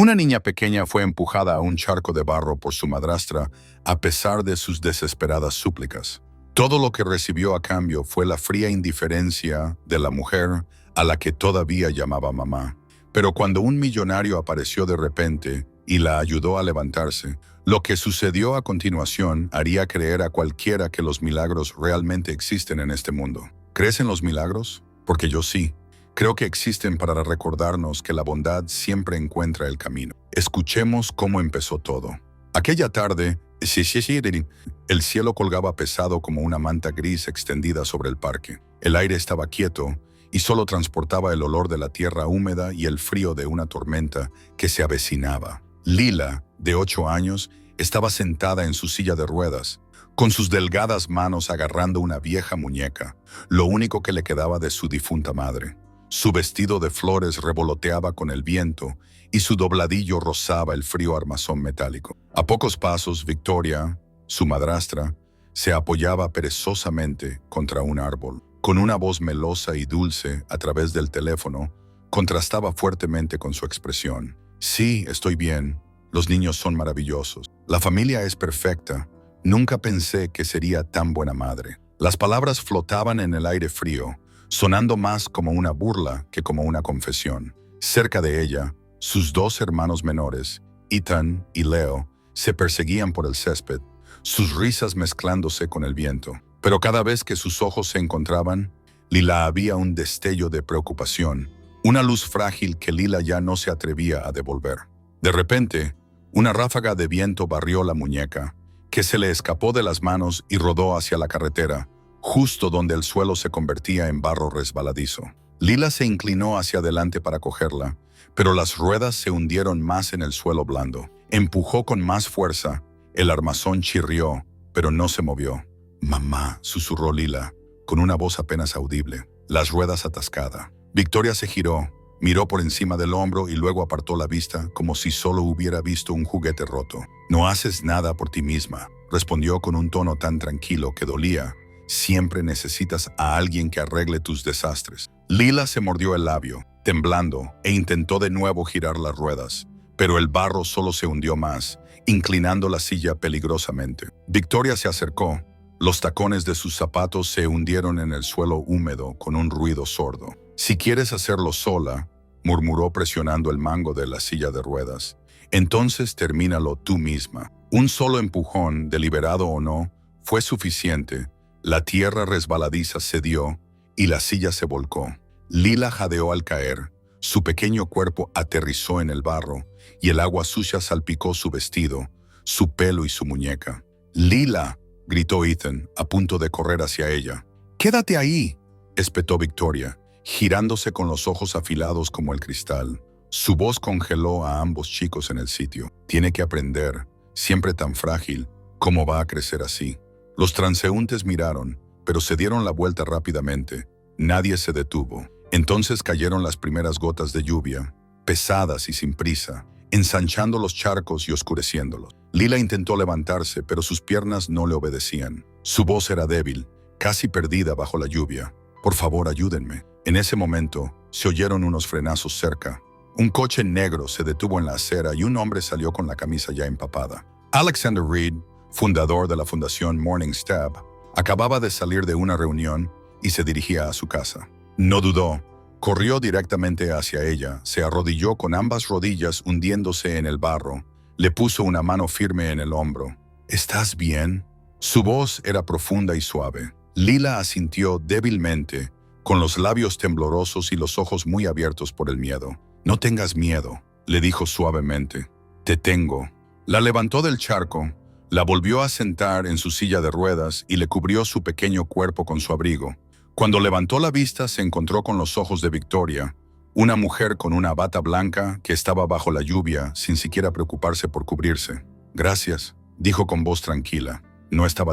Una niña pequeña fue empujada a un charco de barro por su madrastra a pesar de sus desesperadas súplicas. Todo lo que recibió a cambio fue la fría indiferencia de la mujer a la que todavía llamaba mamá. Pero cuando un millonario apareció de repente y la ayudó a levantarse, lo que sucedió a continuación haría creer a cualquiera que los milagros realmente existen en este mundo. ¿Crees en los milagros? Porque yo sí. Creo que existen para recordarnos que la bondad siempre encuentra el camino. Escuchemos cómo empezó todo. Aquella tarde, el cielo colgaba pesado como una manta gris extendida sobre el parque. El aire estaba quieto y solo transportaba el olor de la tierra húmeda y el frío de una tormenta que se avecinaba. Lila, de 8 años, estaba sentada en su silla de ruedas, con sus delgadas manos agarrando una vieja muñeca, lo único que le quedaba de su difunta madre. Su vestido de flores revoloteaba con el viento y su dobladillo rozaba el frío armazón metálico. A pocos pasos, Victoria, su madrastra, se apoyaba perezosamente contra un árbol. Con una voz melosa y dulce a través del teléfono, contrastaba fuertemente con su expresión. Sí, estoy bien. Los niños son maravillosos. La familia es perfecta. Nunca pensé que sería tan buena madre. Las palabras flotaban en el aire frío, sonando más como una burla que como una confesión. Cerca de ella, sus 2 hermanos menores, Ethan y Leo, se perseguían por el césped, sus risas mezclándose con el viento. Pero cada vez que sus ojos se encontraban, Lila había un destello de preocupación, una luz frágil que Lila ya no se atrevía a devolver. De repente, una ráfaga de viento barrió la muñeca, que se le escapó de las manos y rodó hacia la carretera, justo donde el suelo se convertía en barro resbaladizo. Lila se inclinó hacia adelante para cogerla, pero las ruedas se hundieron más en el suelo blando. Empujó con más fuerza, el armazón chirrió, pero no se movió. «Mamá», susurró Lila, con una voz apenas audible, las ruedas atascada. Victoria se giró, miró por encima del hombro y luego apartó la vista como si solo hubiera visto un juguete roto. «No haces nada por ti misma», respondió con un tono tan tranquilo que dolía. «Siempre necesitas a alguien que arregle tus desastres». Lila se mordió el labio, temblando, e intentó de nuevo girar las ruedas, pero el barro solo se hundió más, inclinando la silla peligrosamente. Victoria se acercó. Los tacones de sus zapatos se hundieron en el suelo húmedo con un ruido sordo. «Si quieres hacerlo sola», murmuró presionando el mango de la silla de ruedas, «entonces termínalo tú misma». Un solo empujón, deliberado o no, fue suficiente. La tierra resbaladiza cedió y la silla se volcó. Lila jadeó al caer. Su pequeño cuerpo aterrizó en el barro y el agua sucia salpicó su vestido, su pelo y su muñeca. «Lila», gritó Ethan, a punto de correr hacia ella. «¡Quédate ahí!», espetó Victoria, girándose con los ojos afilados como el cristal. Su voz congeló a ambos chicos en el sitio. «Tiene que aprender, siempre tan frágil, ¿cómo va a crecer así?». Los transeúntes miraron, pero se dieron la vuelta rápidamente. Nadie se detuvo. Entonces cayeron las primeras gotas de lluvia, pesadas y sin prisa, ensanchando los charcos y oscureciéndolos. Lila intentó levantarse, pero sus piernas no le obedecían. Su voz era débil, casi perdida bajo la lluvia. «Por favor, ayúdenme». En ese momento, se oyeron unos frenazos cerca. Un coche negro se detuvo en la acera y un hombre salió con la camisa ya empapada. Alexander Reed, fundador de la Fundación Morning Stab, acababa de salir de una reunión y se dirigía a su casa. No dudó. Corrió directamente hacia ella, se arrodilló con ambas rodillas hundiéndose en el barro. Le puso una mano firme en el hombro. «¿Estás bien?». Su voz era profunda y suave. Lila asintió débilmente, con los labios temblorosos y los ojos muy abiertos por el miedo. «No tengas miedo», le dijo suavemente. «Te tengo». La levantó del charco, la volvió a sentar en su silla de ruedas y le cubrió su pequeño cuerpo con su abrigo. Cuando levantó la vista se encontró con los ojos de Victoria, una mujer con una bata blanca que estaba bajo la lluvia sin siquiera preocuparse por cubrirse. «Gracias», dijo con voz tranquila.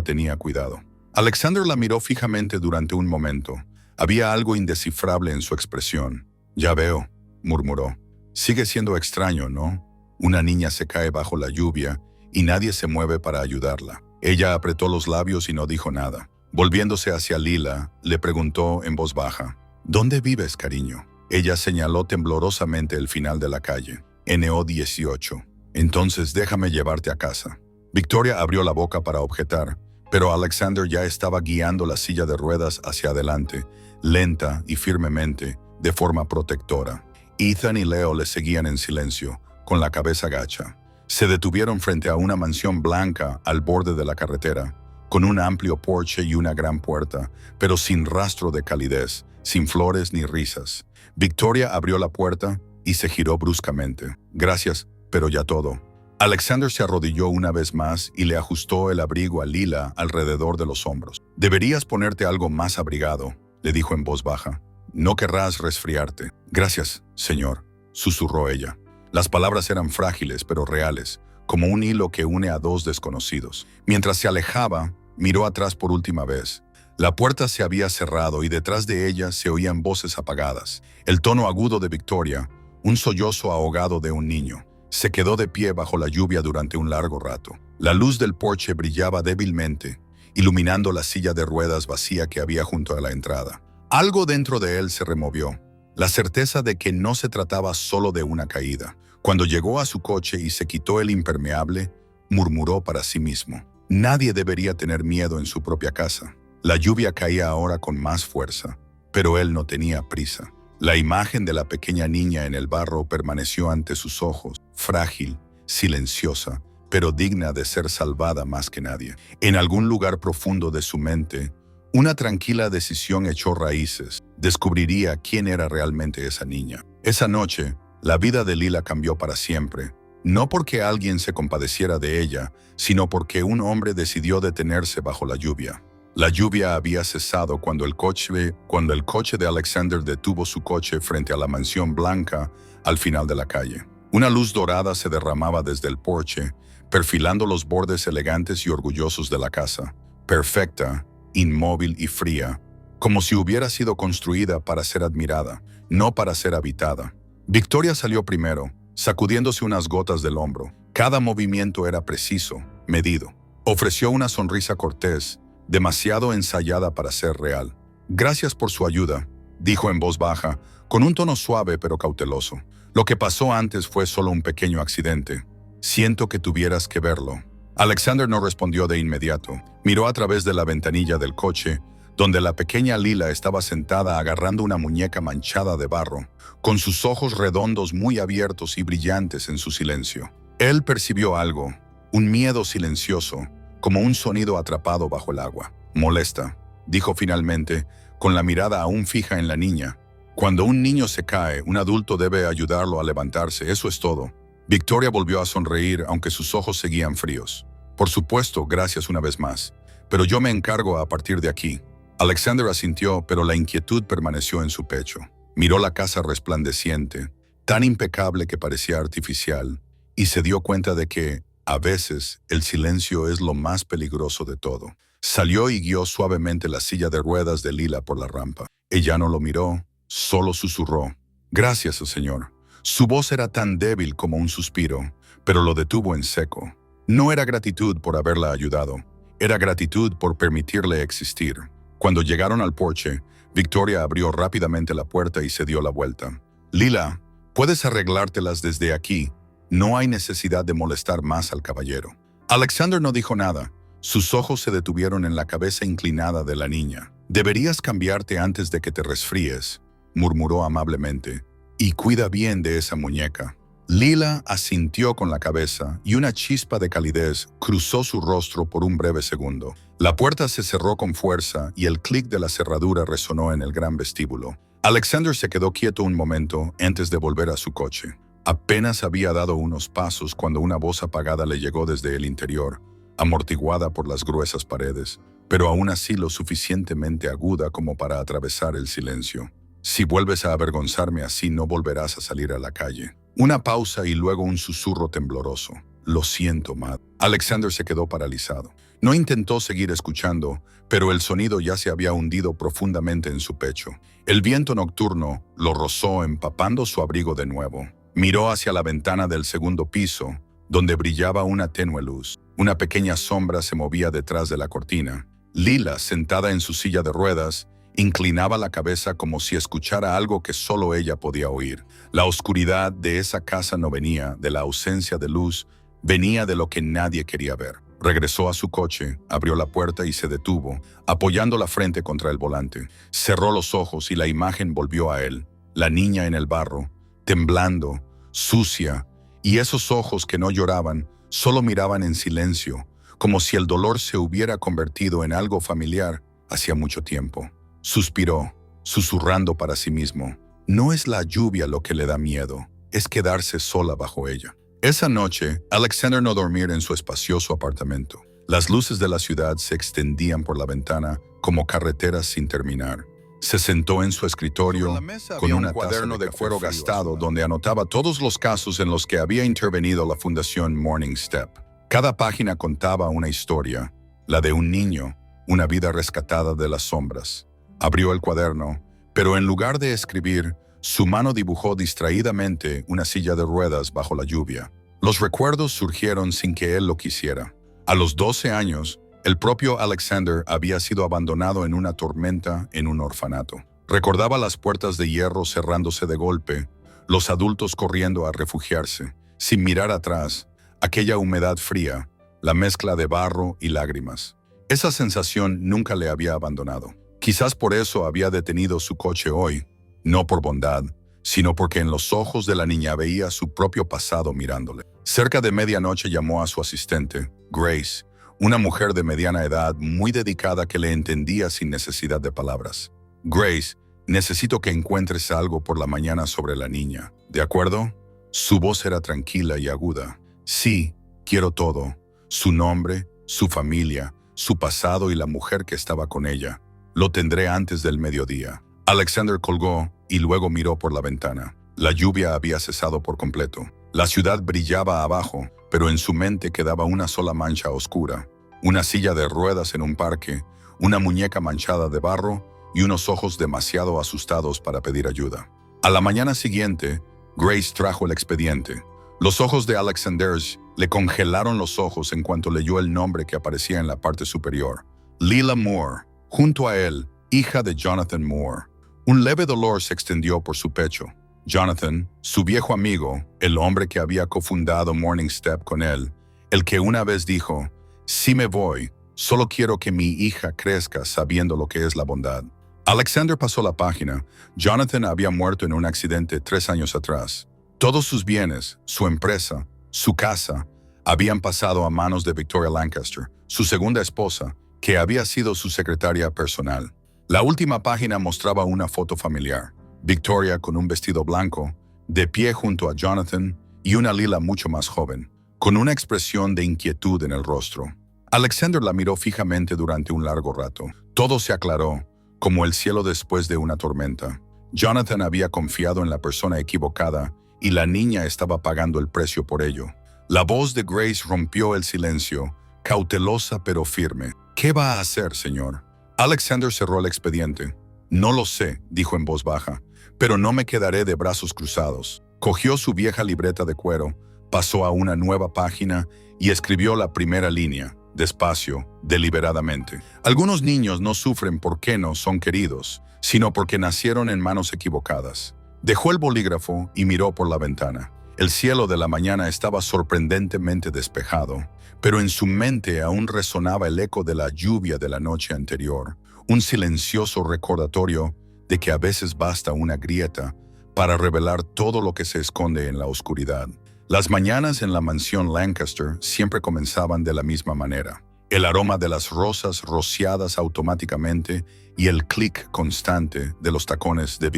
Tenía cuidado. Alexander la miró fijamente durante un momento. Había algo indescifrable en su expresión. «Ya veo», murmuró. «Sigue siendo extraño, ¿no? Una niña se cae bajo la lluvia y nadie se mueve para ayudarla». Ella apretó los labios y no dijo nada. Volviéndose hacia Lila, le preguntó en voz baja: «¿Dónde vives, cariño?». Ella señaló temblorosamente el final de la calle. NO18. Entonces déjame llevarte a casa. Victoria abrió la boca para objetar, pero Alexander ya estaba guiando la silla de ruedas hacia adelante, lenta y firmemente, de forma protectora. Ethan y Leo le seguían en silencio, con la cabeza gacha. Se detuvieron frente a una mansión blanca al borde de la carretera, con un amplio porche y una gran puerta, pero sin rastro de calidez, sin flores ni risas. Victoria abrió la puerta y se giró bruscamente. Gracias, pero ya todo. Alexander se arrodilló una vez más y le ajustó el abrigo a Lila alrededor de los hombros. Deberías ponerte algo más abrigado, le dijo en voz baja. No querrás resfriarte. Gracias, señor, susurró ella. Las palabras eran frágiles pero reales, como un hilo que une a dos desconocidos. Mientras se alejaba, miró atrás por última vez. La puerta se había cerrado y detrás de ella se oían voces apagadas. El tono agudo de Victoria, un sollozo ahogado de un niño. Se quedó de pie bajo la lluvia durante un largo rato. La luz del porche brillaba débilmente, iluminando la silla de ruedas vacía que había junto a la entrada. Algo dentro de él se removió, la certeza de que no se trataba solo de una caída. Cuando llegó a su coche y se quitó el impermeable, murmuró para sí mismo. Nadie debería tener miedo en su propia casa. La lluvia caía ahora con más fuerza, pero él no tenía prisa. La imagen de la pequeña niña en el barro permaneció ante sus ojos, frágil, silenciosa, pero digna de ser salvada más que nadie. En algún lugar profundo de su mente, una tranquila decisión echó raíces. Descubriría quién era realmente esa niña. Esa noche, la vida de Lila cambió para siempre, no porque alguien se compadeciera de ella, sino porque un hombre decidió detenerse bajo la lluvia. La lluvia había cesado cuando el coche de Alexander detuvo su coche frente a la mansión blanca al final de la calle. Una luz dorada se derramaba desde el porche, perfilando los bordes elegantes y orgullosos de la casa, perfecta, inmóvil y fría, como si hubiera sido construida para ser admirada, no para ser habitada. Victoria salió primero, sacudiéndose unas gotas del hombro. Cada movimiento era preciso, medido. Ofreció una sonrisa cortés, demasiado ensayada para ser real. Gracias por su ayuda, dijo en voz baja, con un tono suave pero cauteloso. Lo que pasó antes fue solo un pequeño accidente. Siento que tuvieras que verlo. Alexander no respondió de inmediato. Miró a través de la ventanilla del coche, donde la pequeña Lila estaba sentada agarrando una muñeca manchada de barro, con sus ojos redondos muy abiertos y brillantes en su silencio. Él percibió algo, un miedo silencioso, como un sonido atrapado bajo el agua. Molesta, dijo finalmente, con la mirada aún fija en la niña. Cuando un niño se cae, un adulto debe ayudarlo a levantarse, eso es todo. Victoria volvió a sonreír, aunque sus ojos seguían fríos. Por supuesto, gracias una vez más, pero yo me encargo a partir de aquí. Alexander asintió, pero la inquietud permaneció en su pecho. Miró la casa resplandeciente, tan impecable que parecía artificial, y se dio cuenta de que, a veces, el silencio es lo más peligroso de todo. Salió y guió suavemente la silla de ruedas de Lila por la rampa. Ella no lo miró, solo susurró. Gracias, señor. Su voz era tan débil como un suspiro, pero lo detuvo en seco. No era gratitud por haberla ayudado, era gratitud por permitirle existir. Cuando llegaron al porche, Victoria abrió rápidamente la puerta y se dio la vuelta. Lila, puedes arreglártelas desde aquí. No hay necesidad de molestar más al caballero. Alexander no dijo nada. Sus ojos se detuvieron en la cabeza inclinada de la niña. Deberías cambiarte antes de que te resfríes, murmuró amablemente. Y cuida bien de esa muñeca. Lila asintió con la cabeza y una chispa de calidez cruzó su rostro por un breve segundo. La puerta se cerró con fuerza y el clic de la cerradura resonó en el gran vestíbulo. Alexander se quedó quieto un momento antes de volver a su coche. Apenas había dado unos pasos cuando una voz apagada le llegó desde el interior, amortiguada por las gruesas paredes, pero aún así lo suficientemente aguda como para atravesar el silencio. Si vuelves a avergonzarme así, no volverás a salir a la calle. Una pausa y luego un susurro tembloroso. Lo siento, Matt. Alexander se quedó paralizado. No intentó seguir escuchando, pero el sonido ya se había hundido profundamente en su pecho. El viento nocturno lo rozó empapando su abrigo de nuevo. Miró hacia la ventana del segundo piso, donde brillaba una tenue luz. Una pequeña sombra se movía detrás de la cortina. Lila, sentada en su silla de ruedas, Inclinaba la cabeza como si escuchara algo que solo ella podía oír. La oscuridad de esa casa no venía de la ausencia de luz, venía de lo que nadie quería ver. Regresó a su coche, abrió la puerta y se detuvo, apoyando la frente contra el volante. Cerró los ojos y la imagen volvió a él. La niña en el barro, temblando, sucia, y esos ojos que no lloraban, solo miraban en silencio, como si el dolor se hubiera convertido en algo familiar hacía mucho tiempo. Suspiró, susurrando para sí mismo. No es la lluvia lo que le da miedo, es quedarse sola bajo ella. Esa noche, Alexander no dormía en su espacioso apartamento. Las luces de la ciudad se extendían por la ventana como carreteras sin terminar. Se sentó en su escritorio con un cuaderno de cuero gastado donde anotaba todos los casos en los que había intervenido la Fundación Morning Step. Cada página contaba una historia, la de un niño, una vida rescatada de las sombras. Abrió el cuaderno, pero en lugar de escribir, su mano dibujó distraídamente una silla de ruedas bajo la lluvia. Los recuerdos surgieron sin que él lo quisiera. A los 12 años, el propio Alexander había sido abandonado en una tormenta en un orfanato. Recordaba las puertas de hierro cerrándose de golpe, los adultos corriendo a refugiarse, sin mirar atrás, aquella humedad fría, la mezcla de barro y lágrimas. Esa sensación nunca le había abandonado. Quizás por eso había detenido su coche hoy, no por bondad, sino porque en los ojos de la niña veía su propio pasado mirándole. Cerca de medianoche llamó a su asistente, Grace, una mujer de mediana edad muy dedicada que le entendía sin necesidad de palabras. Grace, necesito que encuentres algo por la mañana sobre la niña, ¿de acuerdo? Su voz era tranquila y aguda. Sí, quiero todo. Su nombre, su familia, su pasado y la mujer que estaba con ella. Lo tendré antes del mediodía. Alexander colgó y luego miró por la ventana. La lluvia había cesado por completo. La ciudad brillaba abajo, pero en su mente quedaba una sola mancha oscura. Una silla de ruedas en un parque, una muñeca manchada de barro y unos ojos demasiado asustados para pedir ayuda. A la mañana siguiente, Grace trajo el expediente. Los ojos de Alexander le congelaron los ojos en cuanto leyó el nombre que aparecía en la parte superior. Lila Moore. Junto a él, hija de Jonathan Moore. Un leve dolor se extendió por su pecho. Jonathan, su viejo amigo, el hombre que había cofundado Morning Step con él, el que una vez dijo, «Sí me voy, solo quiero que mi hija crezca sabiendo lo que es la bondad». Alexander pasó la página. Jonathan había muerto en un accidente 3 años atrás. Todos sus bienes, su empresa, su casa, habían pasado a manos de Victoria Lancaster, su segunda esposa, que había sido su secretaria personal. La última página mostraba una foto familiar. Victoria con un vestido blanco, de pie junto a Jonathan y una Lila mucho más joven, con una expresión de inquietud en el rostro. Alexander la miró fijamente durante un largo rato. Todo se aclaró, como el cielo después de una tormenta. Jonathan había confiado en la persona equivocada y la niña estaba pagando el precio por ello. La voz de Grace rompió el silencio, cautelosa pero firme. «¿Qué va a hacer, señor?» Alexander cerró el expediente. «No lo sé», dijo en voz baja, «pero no me quedaré de brazos cruzados». Cogió su vieja libreta de cuero, pasó a una nueva página y escribió la primera línea, despacio, deliberadamente. Algunos niños no sufren porque no son queridos, sino porque nacieron en manos equivocadas. Dejó el bolígrafo y miró por la ventana. El cielo de la mañana estaba sorprendentemente despejado, pero en su mente aún resonaba el eco de la lluvia de la noche anterior, un silencioso recordatorio de que a veces basta una grieta para revelar todo lo que se esconde en la oscuridad. Las mañanas en la mansión Lancaster siempre comenzaban de la misma manera. El aroma de las rosas rociadas automáticamente y el clic constante de los tacones de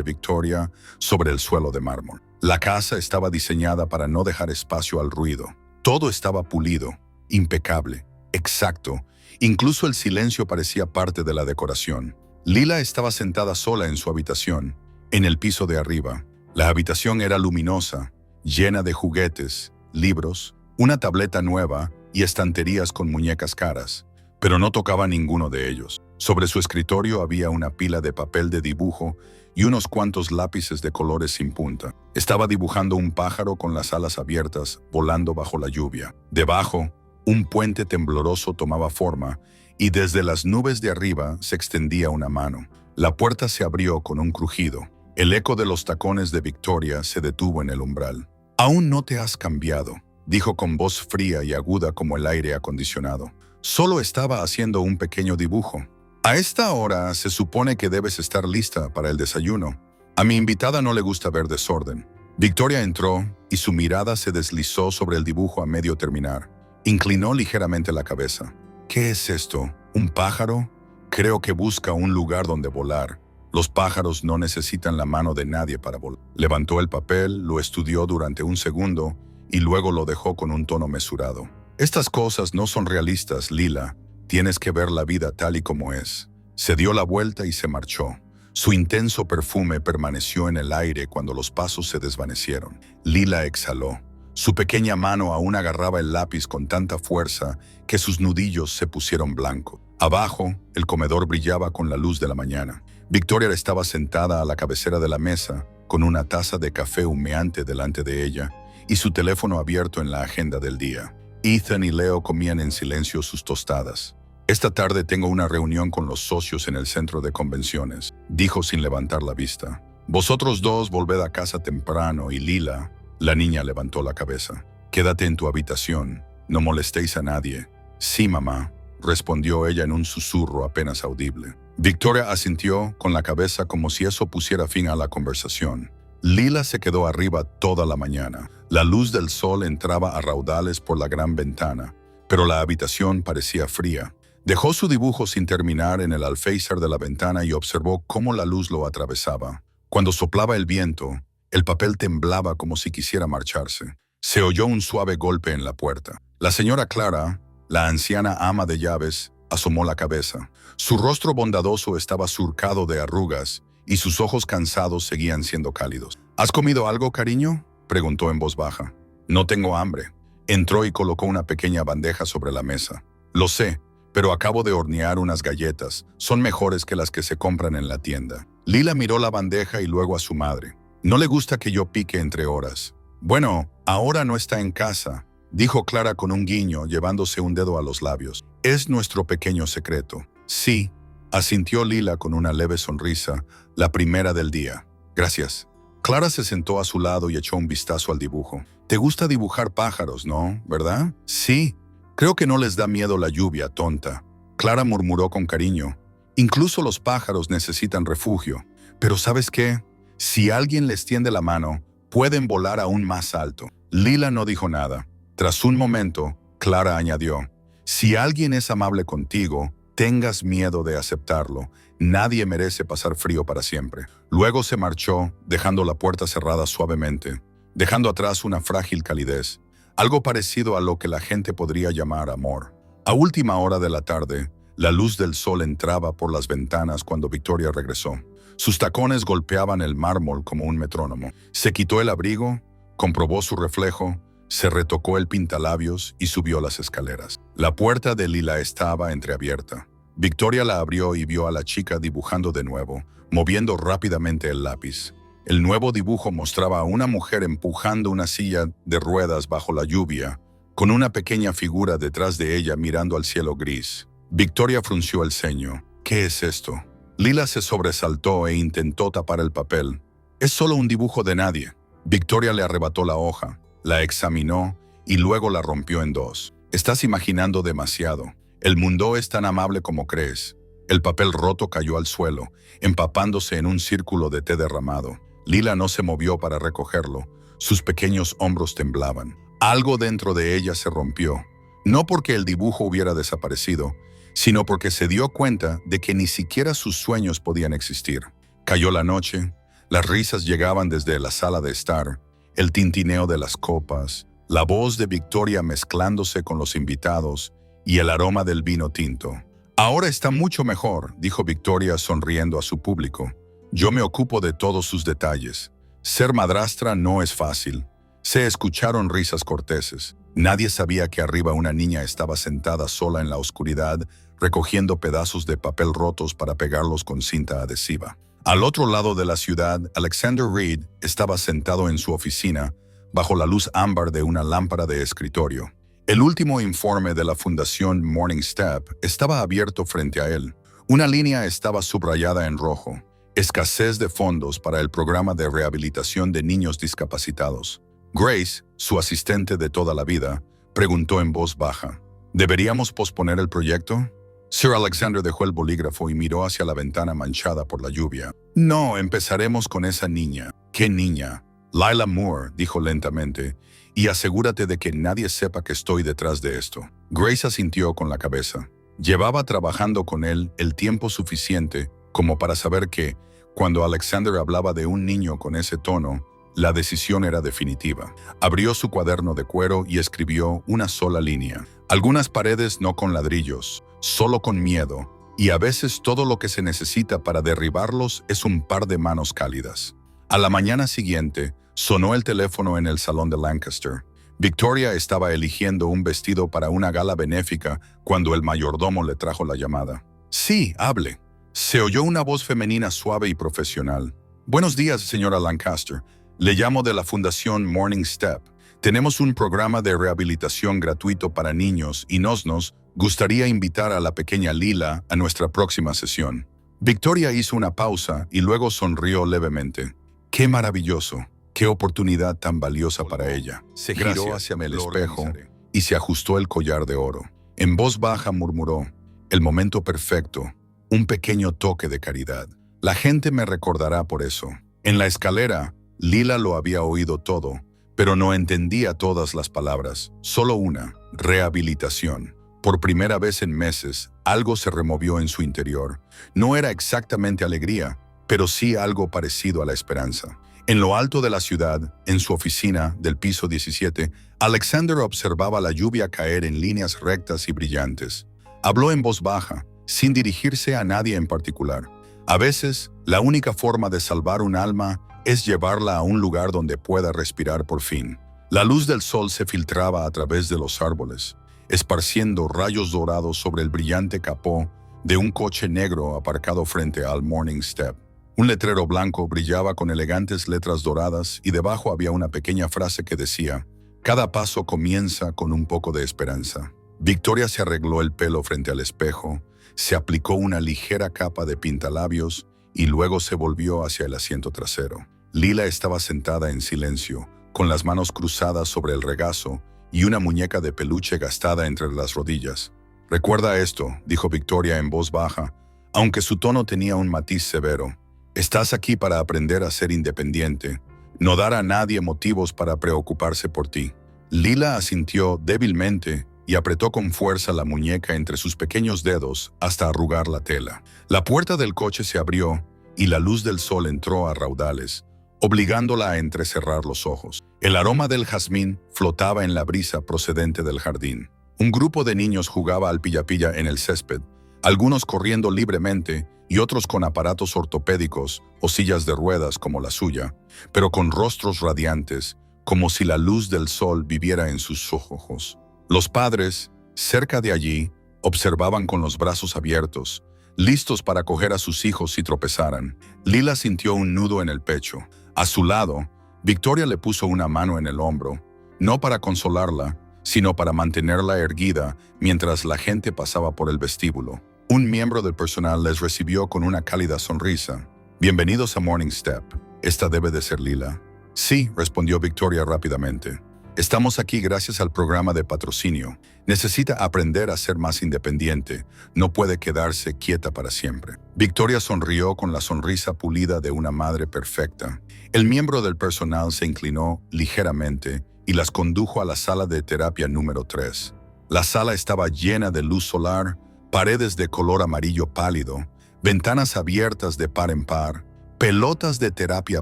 Victoria sobre el suelo de mármol. La casa estaba diseñada para no dejar espacio al ruido. Todo estaba pulido, impecable, exacto. Incluso el silencio parecía parte de la decoración. Lila estaba sentada sola en su habitación, en el piso de arriba. La habitación era luminosa, llena de juguetes, libros, una tableta nueva y estanterías con muñecas caras, pero no tocaba ninguno de ellos. Sobre su escritorio había una pila de papel de dibujo y unos cuantos lápices de colores sin punta. Estaba dibujando un pájaro con las alas abiertas, volando bajo la lluvia. Debajo, un puente tembloroso tomaba forma y desde las nubes de arriba se extendía una mano. La puerta se abrió con un crujido. El eco de los tacones de Victoria se detuvo en el umbral. «Aún no te has cambiado», dijo con voz fría y aguda como el aire acondicionado. «Solo estaba haciendo un pequeño dibujo. A esta hora se supone que debes estar lista para el desayuno. A mi invitada no le gusta ver desorden». Victoria entró y su mirada se deslizó sobre el dibujo a medio terminar. Inclinó ligeramente la cabeza. «¿Qué es esto? ¿Un pájaro? Creo que busca un lugar donde volar. Los pájaros no necesitan la mano de nadie para volar». Levantó el papel, lo estudió durante un segundo y luego lo dejó con un tono mesurado. «Estas cosas no son realistas, Lila. Tienes que ver la vida tal y como es». Se dio la vuelta y se marchó. Su intenso perfume permaneció en el aire cuando los pasos se desvanecieron. Lila exhaló. Su pequeña mano aún agarraba el lápiz con tanta fuerza que sus nudillos se pusieron blancos. Abajo, el comedor brillaba con la luz de la mañana. Victoria estaba sentada a la cabecera de la mesa, con una taza de café humeante delante de ella y su teléfono abierto en la agenda del día. Ethan y Leo comían en silencio sus tostadas. «Esta tarde tengo una reunión con los socios en el centro de convenciones», dijo sin levantar la vista. «Vosotros dos volved a casa temprano y Lila», la niña levantó la cabeza, «quédate en tu habitación, no molestéis a nadie». «Sí, mamá», respondió ella en un susurro apenas audible. Victoria asintió con la cabeza como si eso pusiera fin a la conversación. Lila se quedó arriba toda la mañana. La luz del sol entraba a raudales por la gran ventana, pero la habitación parecía fría. Dejó su dibujo sin terminar en el alféizar de la ventana y observó cómo la luz lo atravesaba. Cuando soplaba el viento, el papel temblaba como si quisiera marcharse. Se oyó un suave golpe en la puerta. La señora Clara, la anciana ama de llaves, asomó la cabeza. Su rostro bondadoso estaba surcado de arrugas y sus ojos cansados seguían siendo cálidos. «¿Has comido algo, cariño?», preguntó en voz baja. «No tengo hambre». Entró y colocó una pequeña bandeja sobre la mesa. «Lo sé, pero acabo de hornear unas galletas. Son mejores que las que se compran en la tienda». Lila miró la bandeja y luego a su madre. «No le gusta que yo pique entre horas». «Bueno, ahora no está en casa», dijo Clara con un guiño, llevándose un dedo a los labios. «Es nuestro pequeño secreto». «Sí», asintió Lila con una leve sonrisa, la primera del día. «Gracias». Clara se sentó a su lado y echó un vistazo al dibujo. «Te gusta dibujar pájaros, ¿no? ¿Verdad?» «Sí. Creo que no les da miedo la lluvia, tonta». Clara murmuró con cariño. «Incluso los pájaros necesitan refugio. Pero ¿sabes qué? Si alguien les tiende la mano, pueden volar aún más alto». Lila no dijo nada. Tras un momento, Clara añadió, «Si alguien es amable contigo, tengas miedo de aceptarlo. Nadie merece pasar frío para siempre». Luego se marchó, dejando la puerta cerrada suavemente, dejando atrás una frágil calidez, algo parecido a lo que la gente podría llamar amor. A última hora de la tarde, la luz del sol entraba por las ventanas cuando Victoria regresó. Sus tacones golpeaban el mármol como un metrónomo. Se quitó el abrigo, comprobó su reflejo, se retocó el pintalabios y subió las escaleras. La puerta de Lila estaba entreabierta. Victoria la abrió y vio a la chica dibujando de nuevo, moviendo rápidamente el lápiz. El nuevo dibujo mostraba a una mujer empujando una silla de ruedas bajo la lluvia, con una pequeña figura detrás de ella mirando al cielo gris. Victoria frunció el ceño. «¿Qué es esto?». Lila se sobresaltó e intentó tapar el papel. «Es solo un dibujo de nadie». Victoria le arrebató la hoja, la examinó y luego la rompió en dos. «Estás imaginando demasiado. El mundo es tan amable como crees». El papel roto cayó al suelo, empapándose en un círculo de té derramado. Lila no se movió para recogerlo. Sus pequeños hombros temblaban. Algo dentro de ella se rompió. No porque el dibujo hubiera desaparecido, sino porque se dio cuenta de que ni siquiera sus sueños podían existir. Cayó la noche, las risas llegaban desde la sala de estar, el tintineo de las copas, la voz de Victoria mezclándose con los invitados y el aroma del vino tinto. «Ahora está mucho mejor», dijo Victoria sonriendo a su público. «Yo me ocupo de todos sus detalles. Ser madrastra no es fácil». Se escucharon risas corteses. Nadie sabía que arriba una niña estaba sentada sola en la oscuridad, recogiendo pedazos de papel rotos para pegarlos con cinta adhesiva. Al otro lado de la ciudad, Alexander Reed estaba sentado en su oficina, bajo la luz ámbar de una lámpara de escritorio. El último informe de la Fundación Morning Step estaba abierto frente a él. Una línea estaba subrayada en rojo: escasez de fondos para el programa de rehabilitación de niños discapacitados. Grace, su asistente de toda la vida, preguntó en voz baja: ¿deberíamos posponer el proyecto? Sir Alexander dejó el bolígrafo y miró hacia la ventana manchada por la lluvia. No, empezaremos con esa niña. ¿Qué niña? Lila Moore, dijo lentamente, y asegúrate de que nadie sepa que estoy detrás de esto. Grace asintió con la cabeza. Llevaba trabajando con él el tiempo suficiente como para saber que, cuando Alexander hablaba de un niño con ese tono, la decisión era definitiva. Abrió su cuaderno de cuero y escribió una sola línea. Algunas paredes no con ladrillos, solo con miedo, y a veces todo lo que se necesita para derribarlos es un par de manos cálidas. A la mañana siguiente, sonó el teléfono en el salón de Lancaster. Victoria estaba eligiendo un vestido para una gala benéfica cuando el mayordomo le trajo la llamada. Sí, hable. Se oyó una voz femenina suave y profesional. Buenos días, señora Lancaster. Le llamo de la Fundación Morning Step. Tenemos un programa de rehabilitación gratuito para niños y nos gustaría invitar a la pequeña Lila a nuestra próxima sesión. Victoria hizo una pausa y luego sonrió levemente. ¡Qué maravilloso! ¡Qué oportunidad tan valiosa para ella! Se giró hacia el espejo y se ajustó el collar de oro. En voz baja murmuró: el momento perfecto, un pequeño toque de caridad. La gente me recordará por eso. En la escalera, Lila lo había oído todo, pero no entendía todas las palabras, solo una: rehabilitación. Por primera vez en meses, algo se removió en su interior. No era exactamente alegría, pero sí algo parecido a la esperanza. En lo alto de la ciudad, en su oficina del piso 17, Alexander observaba la lluvia caer en líneas rectas y brillantes. Habló en voz baja, sin dirigirse a nadie en particular. A veces, la única forma de salvar un alma es llevarla a un lugar donde pueda respirar por fin. La luz del sol se filtraba a través de los árboles, esparciendo rayos dorados sobre el brillante capó de un coche negro aparcado frente al Morning Step. Un letrero blanco brillaba con elegantes letras doradas y debajo había una pequeña frase que decía: cada paso comienza con un poco de esperanza. Victoria se arregló el pelo frente al espejo, se aplicó una ligera capa de pintalabios y luego se volvió hacia el asiento trasero. Lila estaba sentada en silencio, con las manos cruzadas sobre el regazo y una muñeca de peluche gastada entre las rodillas. «Recuerda esto», dijo Victoria en voz baja, aunque su tono tenía un matiz severo. «Estás aquí para aprender a ser independiente, no dar a nadie motivos para preocuparse por ti». Lila asintió débilmente y apretó con fuerza la muñeca entre sus pequeños dedos hasta arrugar la tela. La puerta del coche se abrió y la luz del sol entró a raudales, obligándola a entrecerrar los ojos. El aroma del jazmín flotaba en la brisa procedente del jardín. Un grupo de niños jugaba al pilla-pilla en el césped, algunos corriendo libremente y otros con aparatos ortopédicos o sillas de ruedas como la suya, pero con rostros radiantes, como si la luz del sol viviera en sus ojos. Los padres, cerca de allí, observaban con los brazos abiertos, listos para coger a sus hijos si tropezaran. Lila sintió un nudo en el pecho. A su lado, Victoria le puso una mano en el hombro, no para consolarla, sino para mantenerla erguida mientras la gente pasaba por el vestíbulo. Un miembro del personal les recibió con una cálida sonrisa. «Bienvenidos a Morning Step. Esta debe de ser Lila». «Sí», respondió Victoria rápidamente. «Estamos aquí gracias al programa de patrocinio. Necesita aprender a ser más independiente. No puede quedarse quieta para siempre». Victoria sonrió con la sonrisa pulida de una madre perfecta. El miembro del personal se inclinó ligeramente y las condujo a la sala de terapia número 3. La sala estaba llena de luz solar, paredes de color amarillo pálido, ventanas abiertas de par en par, pelotas de terapia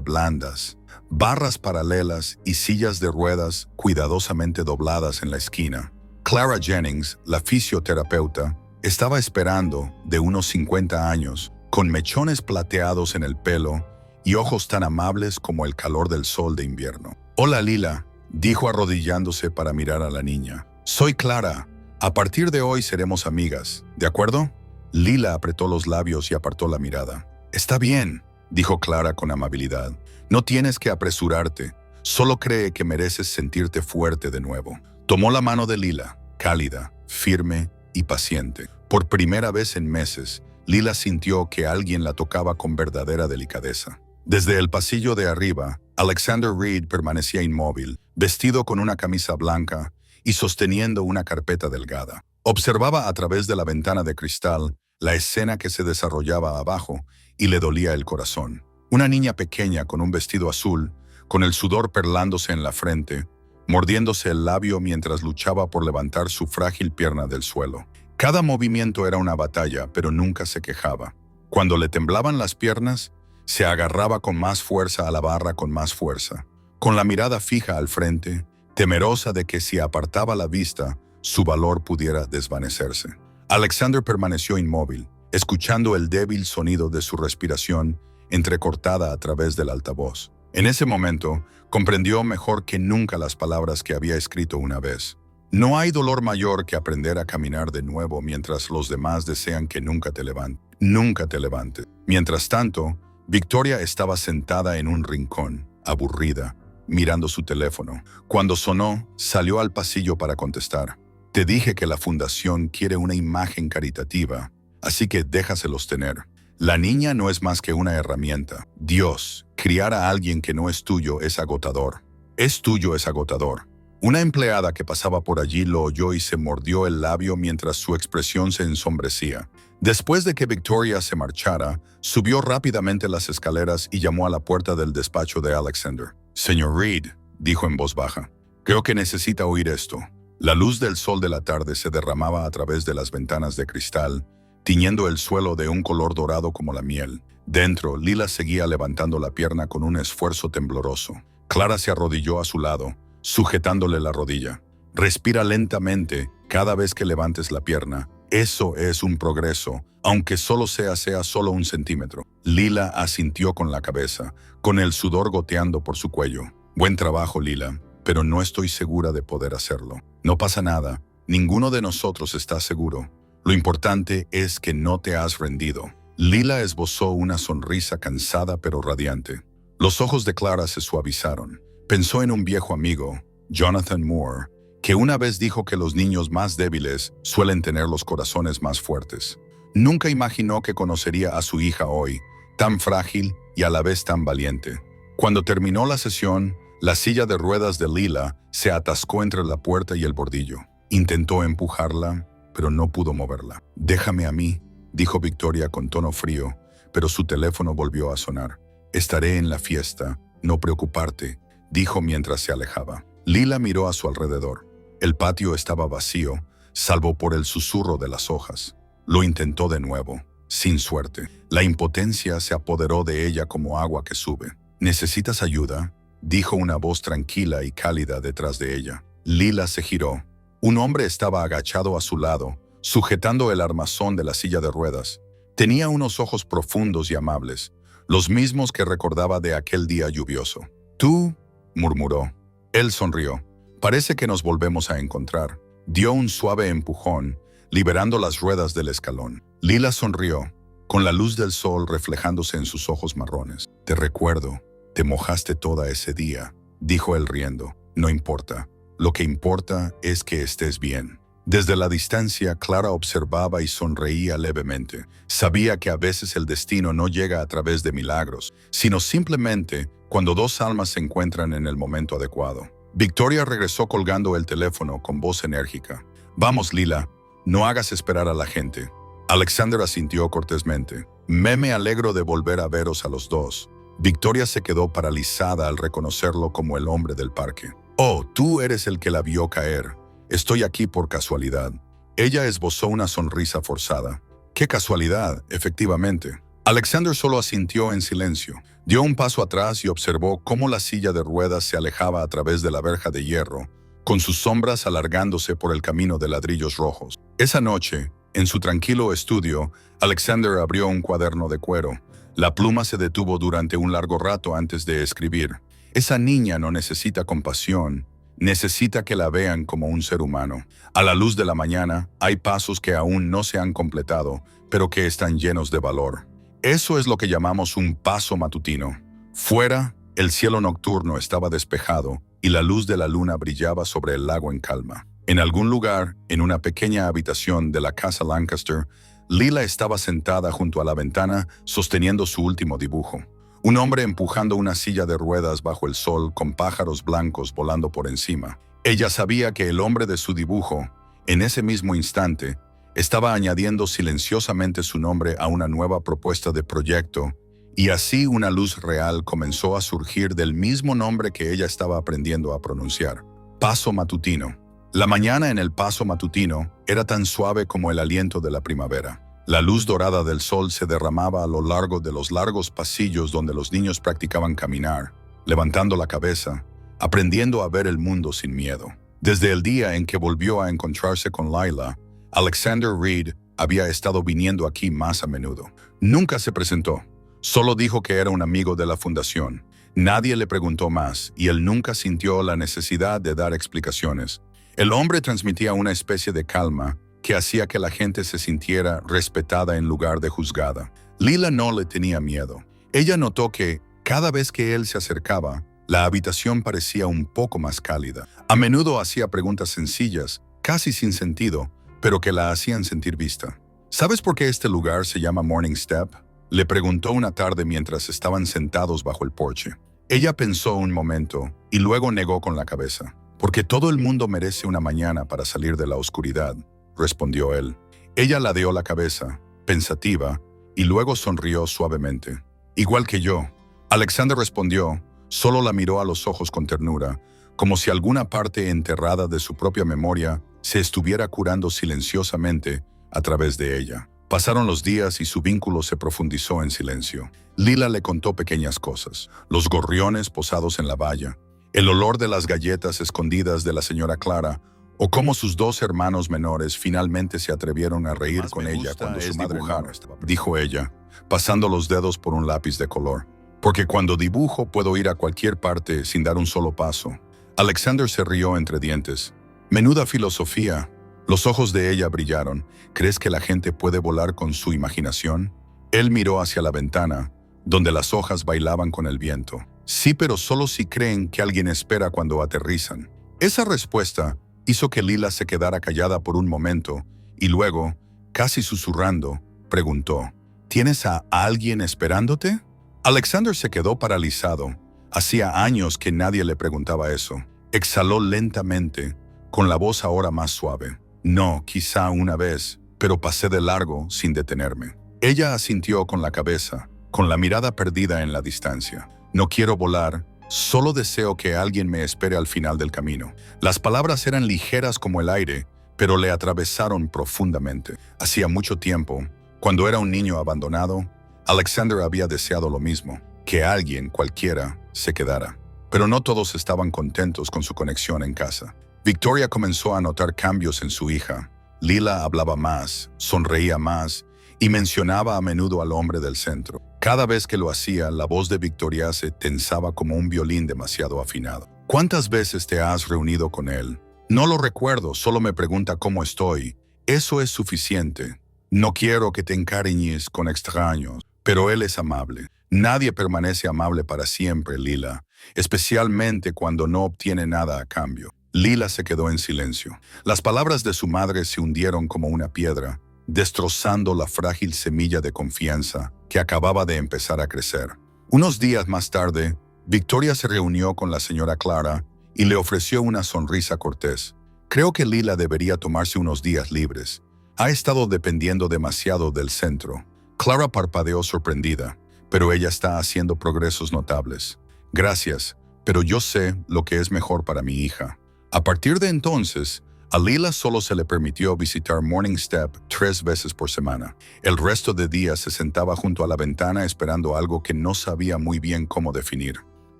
blandas, barras paralelas y sillas de ruedas cuidadosamente dobladas en la esquina. Clara Jennings, la fisioterapeuta, estaba esperando, de unos 50 años, con mechones plateados en el pelo y ojos tan amables como el calor del sol de invierno. «Hola, Lila», dijo arrodillándose para mirar a la niña. «Soy Clara. A partir de hoy seremos amigas, ¿de acuerdo?» Lila apretó los labios y apartó la mirada. «Está bien», dijo Clara con amabilidad. «No tienes que apresurarte. Solo cree que mereces sentirte fuerte de nuevo. Tomó la mano de Lila, cálida, firme y paciente. Por primera vez en meses, Lila sintió que alguien la tocaba con verdadera delicadeza. Desde el pasillo de arriba, Alexander Reed permanecía inmóvil, vestido con una camisa blanca y sosteniendo una carpeta delgada. Observaba a través de la ventana de cristal la escena que se desarrollaba abajo y le dolía el corazón. Una niña pequeña con un vestido azul, con el sudor perlándose en la frente, mordiéndose el labio mientras luchaba por levantar su frágil pierna del suelo. Cada movimiento era una batalla, pero nunca se quejaba. Cuando le temblaban las piernas, se agarraba con más fuerza a la barra con más fuerza, con la mirada fija al frente, temerosa de que si apartaba la vista, su valor pudiera desvanecerse. Alexander permaneció inmóvil, escuchando el débil sonido de su respiración entrecortada a través del altavoz. En ese momento, comprendió mejor que nunca las palabras que había escrito una vez. No hay dolor mayor que aprender a caminar de nuevo mientras los demás desean que nunca te levantes. Nunca te levantes. Mientras tanto, Victoria estaba sentada en un rincón, aburrida, mirando su teléfono. Cuando sonó, salió al pasillo para contestar. Te dije que la fundación quiere una imagen caritativa, así que déjaselos tener. La niña no es más que una herramienta. Dios, criar a alguien que no es tuyo es agotador. Es tuyo es agotador. Una empleada que pasaba por allí lo oyó y se mordió el labio mientras su expresión se ensombrecía. Después de que Victoria se marchara, subió rápidamente las escaleras y llamó a la puerta del despacho de Alexander. Señor Reed, dijo en voz baja, creo que necesita oír esto. La luz del sol de la tarde se derramaba a través de las ventanas de cristal, tiñendo el suelo de un color dorado como la miel. Dentro, Lila seguía levantando la pierna con un esfuerzo tembloroso. Clara se arrodilló a su lado, sujetándole la rodilla. Respira lentamente cada vez que levantes la pierna. Eso es un progreso, aunque solo sea solo 1 centímetro. Lila asintió con la cabeza, con el sudor goteando por su cuello. Buen trabajo, Lila, pero no estoy segura de poder hacerlo. No pasa nada, ninguno de nosotros está seguro. Lo importante es que no te has rendido. Lila esbozó una sonrisa cansada pero radiante. Los ojos de Clara se suavizaron. Pensó en un viejo amigo, Jonathan Moore, que una vez dijo que los niños más débiles suelen tener los corazones más fuertes. Nunca imaginó que conocería a su hija hoy, tan frágil y a la vez tan valiente. Cuando terminó la sesión, la silla de ruedas de Lila se atascó entre la puerta y el bordillo. Intentó empujarla, pero no pudo moverla. Déjame a mí, dijo Victoria con tono frío, pero su teléfono volvió a sonar. Estaré en la fiesta, no preocuparte, dijo mientras se alejaba. Lila miró a su alrededor. El patio estaba vacío, salvo por el susurro de las hojas. Lo intentó de nuevo, sin suerte. La impotencia se apoderó de ella como agua que sube. ¿Necesitas ayuda?, dijo una voz tranquila y cálida detrás de ella. Lila se giró. Un hombre estaba agachado a su lado, sujetando el armazón de la silla de ruedas. Tenía unos ojos profundos y amables, los mismos que recordaba de aquel día lluvioso. «¿Tú?», murmuró. Él sonrió. «Parece que nos volvemos a encontrar». Dio un suave empujón, liberando las ruedas del escalón. Lila sonrió, con la luz del sol reflejándose en sus ojos marrones. «Te recuerdo, te mojaste toda ese día», dijo él riendo. «No importa. Lo que importa es que estés bien». Desde la distancia, Clara observaba y sonreía levemente. Sabía que a veces el destino no llega a través de milagros, sino simplemente cuando dos almas se encuentran en el momento adecuado. Victoria regresó colgando el teléfono con voz enérgica. «Vamos, Lila, no hagas esperar a la gente». Alexander asintió cortésmente. «Me alegro de volver a veros a los dos». Victoria se quedó paralizada al reconocerlo como el hombre del parque. «Oh, tú eres el que la vio caer. Estoy aquí por casualidad». Ella esbozó una sonrisa forzada. «Qué casualidad, efectivamente». Alexander solo asintió en silencio. Dio un paso atrás y observó cómo la silla de ruedas se alejaba a través de la verja de hierro, con sus sombras alargándose por el camino de ladrillos rojos. Esa noche, en su tranquilo estudio, Alexander abrió un cuaderno de cuero. La pluma se detuvo durante un largo rato antes de escribir. Esa niña no necesita compasión, necesita que la vean como un ser humano. A la luz de la mañana, hay pasos que aún no se han completado, pero que están llenos de valor. Eso es lo que llamamos un paso matutino. Fuera, el cielo nocturno estaba despejado y la luz de la luna brillaba sobre el lago en calma. En algún lugar, en una pequeña habitación de la casa Lancaster, Lila estaba sentada junto a la ventana sosteniendo su último dibujo. Un hombre empujando una silla de ruedas bajo el sol con pájaros blancos volando por encima. Ella sabía que el hombre de su dibujo, en ese mismo instante, estaba añadiendo silenciosamente su nombre a una nueva propuesta de proyecto, y así una luz real comenzó a surgir del mismo nombre que ella estaba aprendiendo a pronunciar. Paso matutino. La mañana en el paso matutino era tan suave como el aliento de la primavera. La luz dorada del sol se derramaba a lo largo de los largos pasillos donde los niños practicaban caminar, levantando la cabeza, aprendiendo a ver el mundo sin miedo. Desde el día en que volvió a encontrarse con Lila, Alexander Reed había estado viniendo aquí más a menudo. Nunca se presentó, solo dijo que era un amigo de la fundación. Nadie le preguntó más y él nunca sintió la necesidad de dar explicaciones. El hombre transmitía una especie de calma que hacía que la gente se sintiera respetada en lugar de juzgada. Lila no le tenía miedo. Ella notó que, cada vez que él se acercaba, la habitación parecía un poco más cálida. A menudo hacía preguntas sencillas, casi sin sentido, pero que la hacían sentir vista. ¿Sabes por qué este lugar se llama Morning Step?, le preguntó una tarde mientras estaban sentados bajo el porche. Ella pensó un momento y luego negó con la cabeza. Porque todo el mundo merece una mañana para salir de la oscuridad, respondió él. Ella ladeó la cabeza, pensativa, y luego sonrió suavemente. Igual que yo. Alexander respondió, solo la miró a los ojos con ternura, como si alguna parte enterrada de su propia memoria se estuviera curando silenciosamente a través de ella. Pasaron los días y su vínculo se profundizó en silencio. Lila le contó pequeñas cosas, los gorriones posados en la valla, el olor de las galletas escondidas de la señora Clara, o cómo sus dos hermanos menores finalmente se atrevieron a reír con ella cuando su madre no, dijo ella, pasando los dedos por un lápiz de color. Porque cuando dibujo puedo ir a cualquier parte sin dar un solo paso. Alexander se rió entre dientes. Menuda filosofía. Los ojos de ella brillaron. ¿Crees que la gente puede volar con su imaginación? Él miró hacia la ventana, donde las hojas bailaban con el viento. Sí, pero solo si creen que alguien espera cuando aterrizan. Esa respuesta hizo que Lila se quedara callada por un momento y luego, casi susurrando, preguntó, ¿tienes a alguien esperándote? Alexander se quedó paralizado. Hacía años que nadie le preguntaba eso. Exhaló lentamente, con la voz ahora más suave. No, quizá una vez, pero pasé de largo sin detenerme. Ella asintió con la cabeza, con la mirada perdida en la distancia. No quiero volar, solo deseo que alguien me espere al final del camino. Las palabras eran ligeras como el aire, pero le atravesaron profundamente. Hacía mucho tiempo, cuando era un niño abandonado, Alexander había deseado lo mismo, que alguien, cualquiera, se quedara. Pero no todos estaban contentos con su conexión en casa. Victoria comenzó a notar cambios en su hija. Lila hablaba más, sonreía más y mencionaba a menudo al hombre del centro. Cada vez que lo hacía, la voz de Victoria se tensaba como un violín demasiado afinado. ¿Cuántas veces te has reunido con él? No lo recuerdo, solo me pregunta cómo estoy. Eso es suficiente. No quiero que te encariñes con extraños, pero él es amable. Nadie permanece amable para siempre, Lila, especialmente cuando no obtiene nada a cambio. Lila se quedó en silencio. Las palabras de su madre se hundieron como una piedra, destrozando la frágil semilla de confianza que acababa de empezar a crecer. Unos días más tarde, Victoria se reunió con la señora Clara y le ofreció una sonrisa cortés. Creo que Lila debería tomarse unos días libres. Ha estado dependiendo demasiado del centro. Clara parpadeó sorprendida, pero ella está haciendo progresos notables. Gracias, pero yo sé lo que es mejor para mi hija. A partir de entonces, a Lila solo se le permitió visitar Morning Step 3 veces por semana. El resto de días se sentaba junto a la ventana esperando algo que no sabía muy bien cómo definir.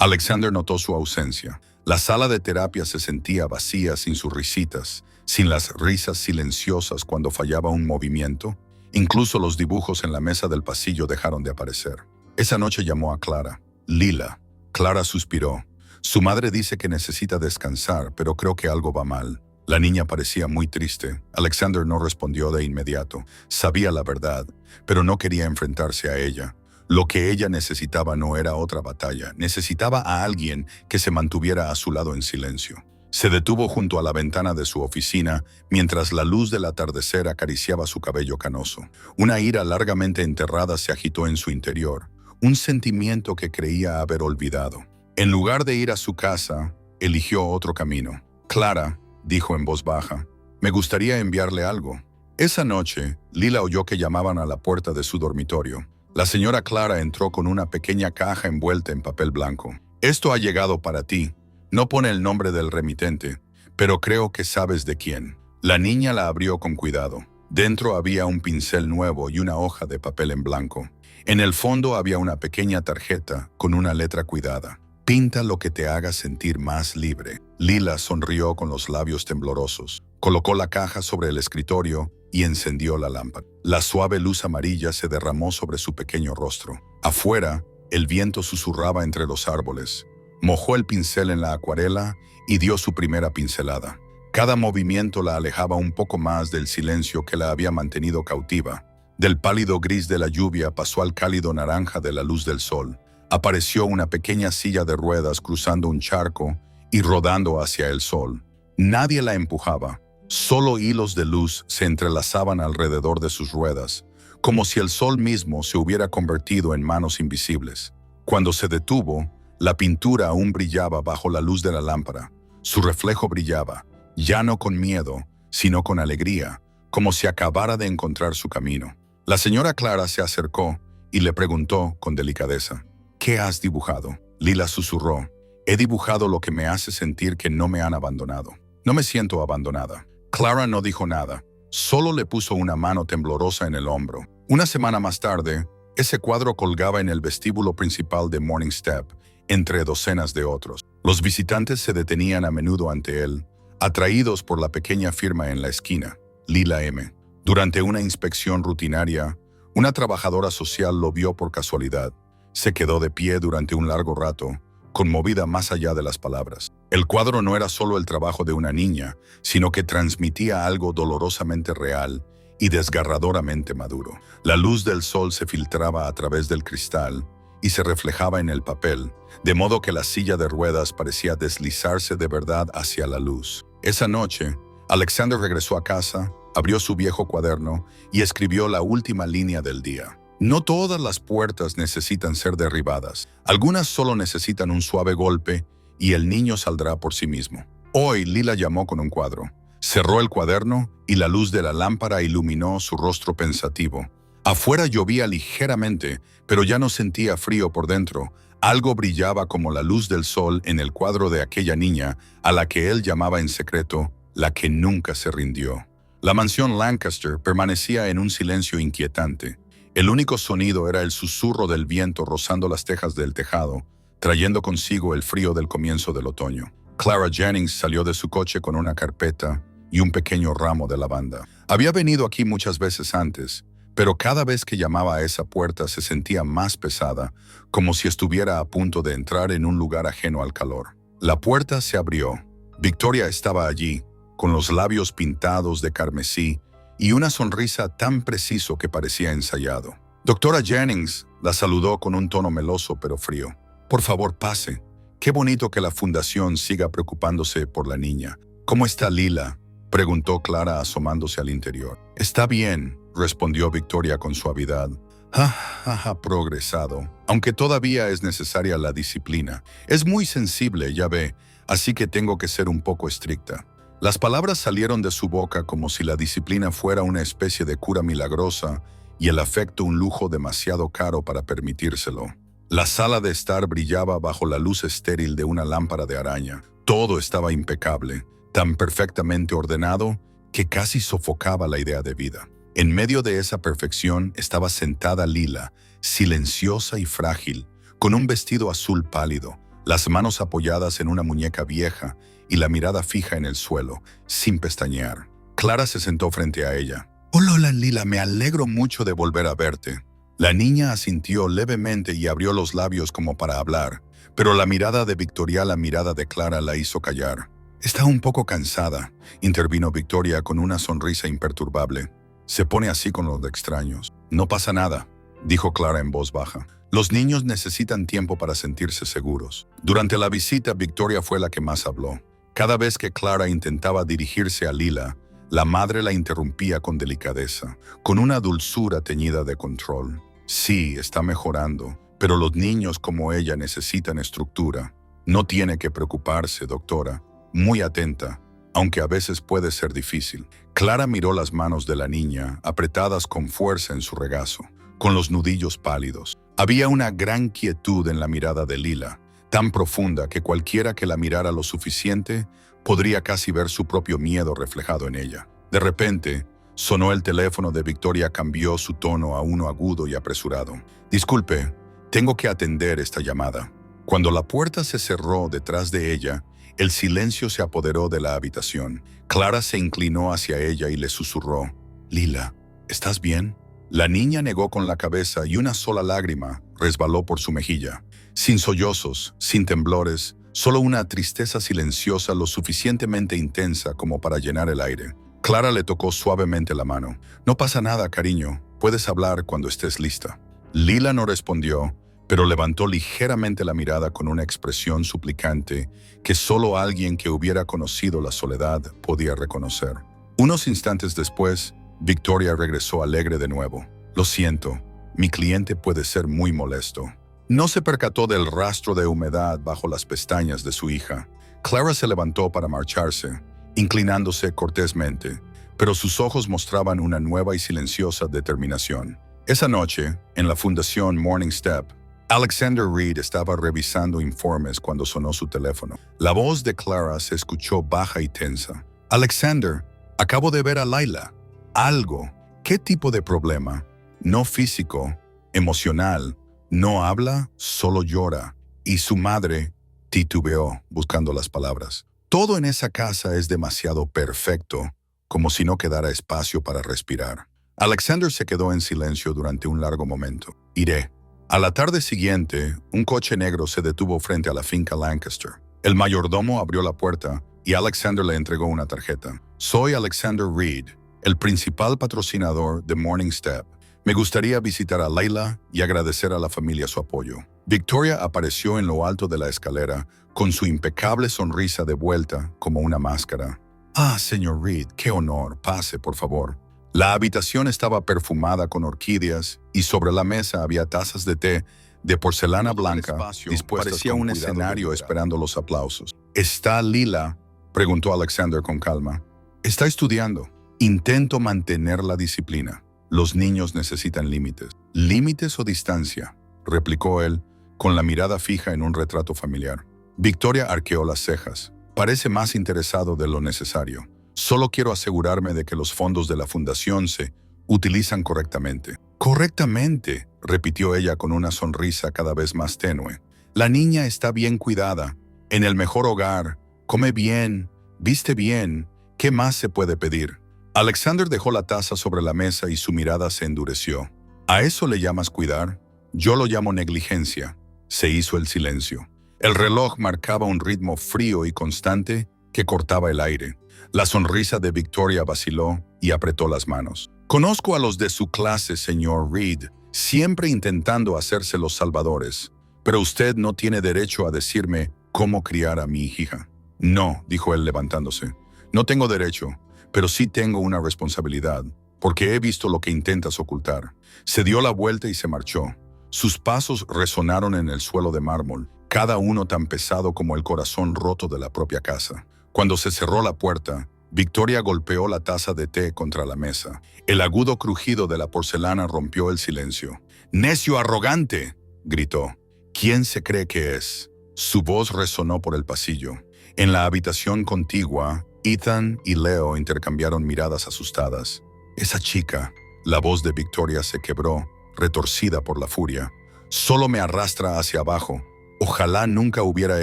Alexander notó su ausencia. La sala de terapia se sentía vacía sin sus risitas, sin las risas silenciosas cuando fallaba un movimiento. Incluso los dibujos en la mesa del pasillo dejaron de aparecer. Esa noche llamó a Clara. Lila. Clara suspiró. Su madre dice que necesita descansar, pero creo que algo va mal. La niña parecía muy triste. Alexander no respondió de inmediato. Sabía la verdad, pero no quería enfrentarse a ella. Lo que ella necesitaba no era otra batalla, necesitaba a alguien que se mantuviera a su lado en silencio. Se detuvo junto a la ventana de su oficina mientras la luz del atardecer acariciaba su cabello canoso. Una ira largamente enterrada se agitó en su interior, un sentimiento que creía haber olvidado. En lugar de ir a su casa, eligió otro camino. «Clara», dijo en voz baja, «me gustaría enviarle algo». Esa noche, Lila oyó que llamaban a la puerta de su dormitorio. La señora Clara entró con una pequeña caja envuelta en papel blanco. «Esto ha llegado para ti». No pone el nombre del remitente, pero creo que sabes de quién. La niña la abrió con cuidado. Dentro había un pincel nuevo y una hoja de papel en blanco. En el fondo había una pequeña tarjeta con una letra cuidada. «Pinta lo que te haga sentir más libre». Lila sonrió con los labios temblorosos. Colocó la caja sobre el escritorio y encendió la lámpara. La suave luz amarilla se derramó sobre su pequeño rostro. Afuera, el viento susurraba entre los árboles. Mojó el pincel en la acuarela y dio su primera pincelada. Cada movimiento la alejaba un poco más del silencio que la había mantenido cautiva. Del pálido gris de la lluvia pasó al cálido naranja de la luz del sol. Apareció una pequeña silla de ruedas cruzando un charco y rodando hacia el sol. Nadie la empujaba. Solo hilos de luz se entrelazaban alrededor de sus ruedas, como si el sol mismo se hubiera convertido en manos invisibles. Cuando se detuvo, la pintura aún brillaba bajo la luz de la lámpara. Su reflejo brillaba, ya no con miedo, sino con alegría, como si acabara de encontrar su camino. La señora Clara se acercó y le preguntó con delicadeza, «¿Qué has dibujado?» Lila susurró, «He dibujado lo que me hace sentir que no me han abandonado. No me siento abandonada». Clara no dijo nada, solo le puso una mano temblorosa en el hombro. Una semana más tarde, ese cuadro colgaba en el vestíbulo principal de Morning Step, entre docenas de otros. Los visitantes se detenían a menudo ante él, atraídos por la pequeña firma en la esquina, Lila M. Durante una inspección rutinaria, una trabajadora social lo vio por casualidad. Se quedó de pie durante un largo rato, conmovida más allá de las palabras. El cuadro no era solo el trabajo de una niña, sino que transmitía algo dolorosamente real y desgarradoramente maduro. La luz del sol se filtraba a través del cristal y se reflejaba en el papel, de modo que la silla de ruedas parecía deslizarse de verdad hacia la luz. Esa noche, Alexander regresó a casa, abrió su viejo cuaderno y escribió la última línea del día. No todas las puertas necesitan ser derribadas. Algunas solo necesitan un suave golpe y el niño saldrá por sí mismo. Hoy Lila llamó con un cuadro. Cerró el cuaderno y la luz de la lámpara iluminó su rostro pensativo. Afuera llovía ligeramente, pero ya no sentía frío por dentro. Algo brillaba como la luz del sol en el cuadro de aquella niña a la que él llamaba en secreto la que nunca se rindió. La mansión Lancaster permanecía en un silencio inquietante. El único sonido era el susurro del viento rozando las tejas del tejado, trayendo consigo el frío del comienzo del otoño. Clara Jennings salió de su coche con una carpeta y un pequeño ramo de lavanda. Había venido aquí muchas veces antes, pero cada vez que llamaba a esa puerta se sentía más pesada, como si estuviera a punto de entrar en un lugar ajeno al calor. La puerta se abrió. Victoria estaba allí, con los labios pintados de carmesí y una sonrisa tan preciso que parecía ensayado. «Doctora Jennings», la saludó con un tono meloso pero frío. «Por favor, pase. Qué bonito que la fundación siga preocupándose por la niña». «¿Cómo está Lila?», preguntó Clara asomándose al interior. «Está bien», respondió Victoria con suavidad. Ha progresado, aunque todavía es necesaria la disciplina. Es muy sensible, ya ve, así que tengo que ser un poco estricta». Las palabras salieron de su boca como si la disciplina fuera una especie de cura milagrosa y el afecto un lujo demasiado caro para permitírselo. La sala de estar brillaba bajo la luz estéril de una lámpara de araña. Todo estaba impecable, tan perfectamente ordenado que casi sofocaba la idea de vida. En medio de esa perfección estaba sentada Lila, silenciosa y frágil, con un vestido azul pálido, las manos apoyadas en una muñeca vieja y la mirada fija en el suelo, sin pestañear. Clara se sentó frente a ella. «Hola, Lila, me alegro mucho de volver a verte». La niña asintió levemente y abrió los labios como para hablar, pero la mirada de Clara la hizo callar. «Está un poco cansada», intervino Victoria con una sonrisa imperturbable. «Se pone así con los extraños». «No pasa nada», dijo Clara en voz baja. Los niños necesitan tiempo para sentirse seguros. Durante la visita, Victoria fue la que más habló. Cada vez que Clara intentaba dirigirse a Lila, la madre la interrumpía con delicadeza, con una dulzura teñida de control. Sí, está mejorando, pero los niños como ella necesitan estructura. No tiene que preocuparse, doctora. Muy atenta, aunque a veces puede ser difícil. Clara miró las manos de la niña, apretadas con fuerza en su regazo, con los nudillos pálidos. Había una gran quietud en la mirada de Lila, tan profunda que cualquiera que la mirara lo suficiente podría casi ver su propio miedo reflejado en ella. De repente, sonó el teléfono de Victoria. Cambió su tono a uno agudo y apresurado. «Disculpe, tengo que atender esta llamada». Cuando la puerta se cerró detrás de ella, el silencio se apoderó de la habitación. Clara se inclinó hacia ella y le susurró: «Lila, ¿estás bien?». La niña negó con la cabeza y una sola lágrima resbaló por su mejilla. Sin sollozos, sin temblores, solo una tristeza silenciosa lo suficientemente intensa como para llenar el aire. Clara le tocó suavemente la mano. «No pasa nada, cariño. Puedes hablar cuando estés lista». Lila no respondió, pero levantó ligeramente la mirada con una expresión suplicante que solo alguien que hubiera conocido la soledad podía reconocer. Unos instantes después, Victoria regresó alegre de nuevo. «Lo siento, mi cliente puede ser muy molesto». No se percató del rastro de humedad bajo las pestañas de su hija. Clara se levantó para marcharse, inclinándose cortésmente, pero sus ojos mostraban una nueva y silenciosa determinación. Esa noche, en la Fundación Morning Step, Alexander Reed estaba revisando informes cuando sonó su teléfono. La voz de Clara se escuchó baja y tensa. «Alexander, acabo de ver a Lila». «¿Algo? ¿Qué tipo de problema?» «No físico, emocional. No habla, solo llora». Y su madre titubeó, buscando las palabras. «Todo en esa casa es demasiado perfecto, como si no quedara espacio para respirar». Alexander se quedó en silencio durante un largo momento. «Iré». A la tarde siguiente, un coche negro se detuvo frente a la finca Lancaster. El mayordomo abrió la puerta y Alexander le entregó una tarjeta. «Soy Alexander Reed, el principal patrocinador de Morning Step. Me gustaría visitar a Lila y agradecer a la familia su apoyo». Victoria apareció en lo alto de la escalera, con su impecable sonrisa de vuelta como una máscara. «Ah, señor Reed, qué honor. Pase, por favor». La habitación estaba perfumada con orquídeas y sobre la mesa había tazas de té de porcelana blanca dispuestas. Parecía un escenario esperando los aplausos. «¿Está Lila?», preguntó Alexander con calma. «Está estudiando. Intento mantener la disciplina. Los niños necesitan límites». «¿Límites o distancia?», replicó él, con la mirada fija en un retrato familiar. Victoria arqueó las cejas. «Parece más interesado de lo necesario. Solo quiero asegurarme de que los fondos de la fundación se utilizan correctamente». «Correctamente», repitió ella con una sonrisa cada vez más tenue. «La niña está bien cuidada, en el mejor hogar, come bien, viste bien. ¿Qué más se puede pedir?». Alexander dejó la taza sobre la mesa y su mirada se endureció. «¿A eso le llamas cuidar? Yo lo llamo negligencia». Se hizo el silencio. El reloj marcaba un ritmo frío y constante que cortaba el aire. La sonrisa de Victoria vaciló y apretó las manos. «Conozco a los de su clase, señor Reed, siempre intentando hacerse los salvadores. Pero usted no tiene derecho a decirme cómo criar a mi hija». «No», dijo él levantándose. «No tengo derecho, pero sí tengo una responsabilidad, porque he visto lo que intentas ocultar». Se dio la vuelta y se marchó. Sus pasos resonaron en el suelo de mármol, cada uno tan pesado como el corazón roto de la propia casa. Cuando se cerró la puerta, Victoria golpeó la taza de té contra la mesa. El agudo crujido de la porcelana rompió el silencio. «¡Necio arrogante!», gritó. «¿Quién se cree que es?». Su voz resonó por el pasillo. En la habitación contigua, Ethan y Leo intercambiaron miradas asustadas. «Esa chica». La voz de Victoria se quebró, retorcida por la furia. «Solo me arrastra hacia abajo. Ojalá nunca hubiera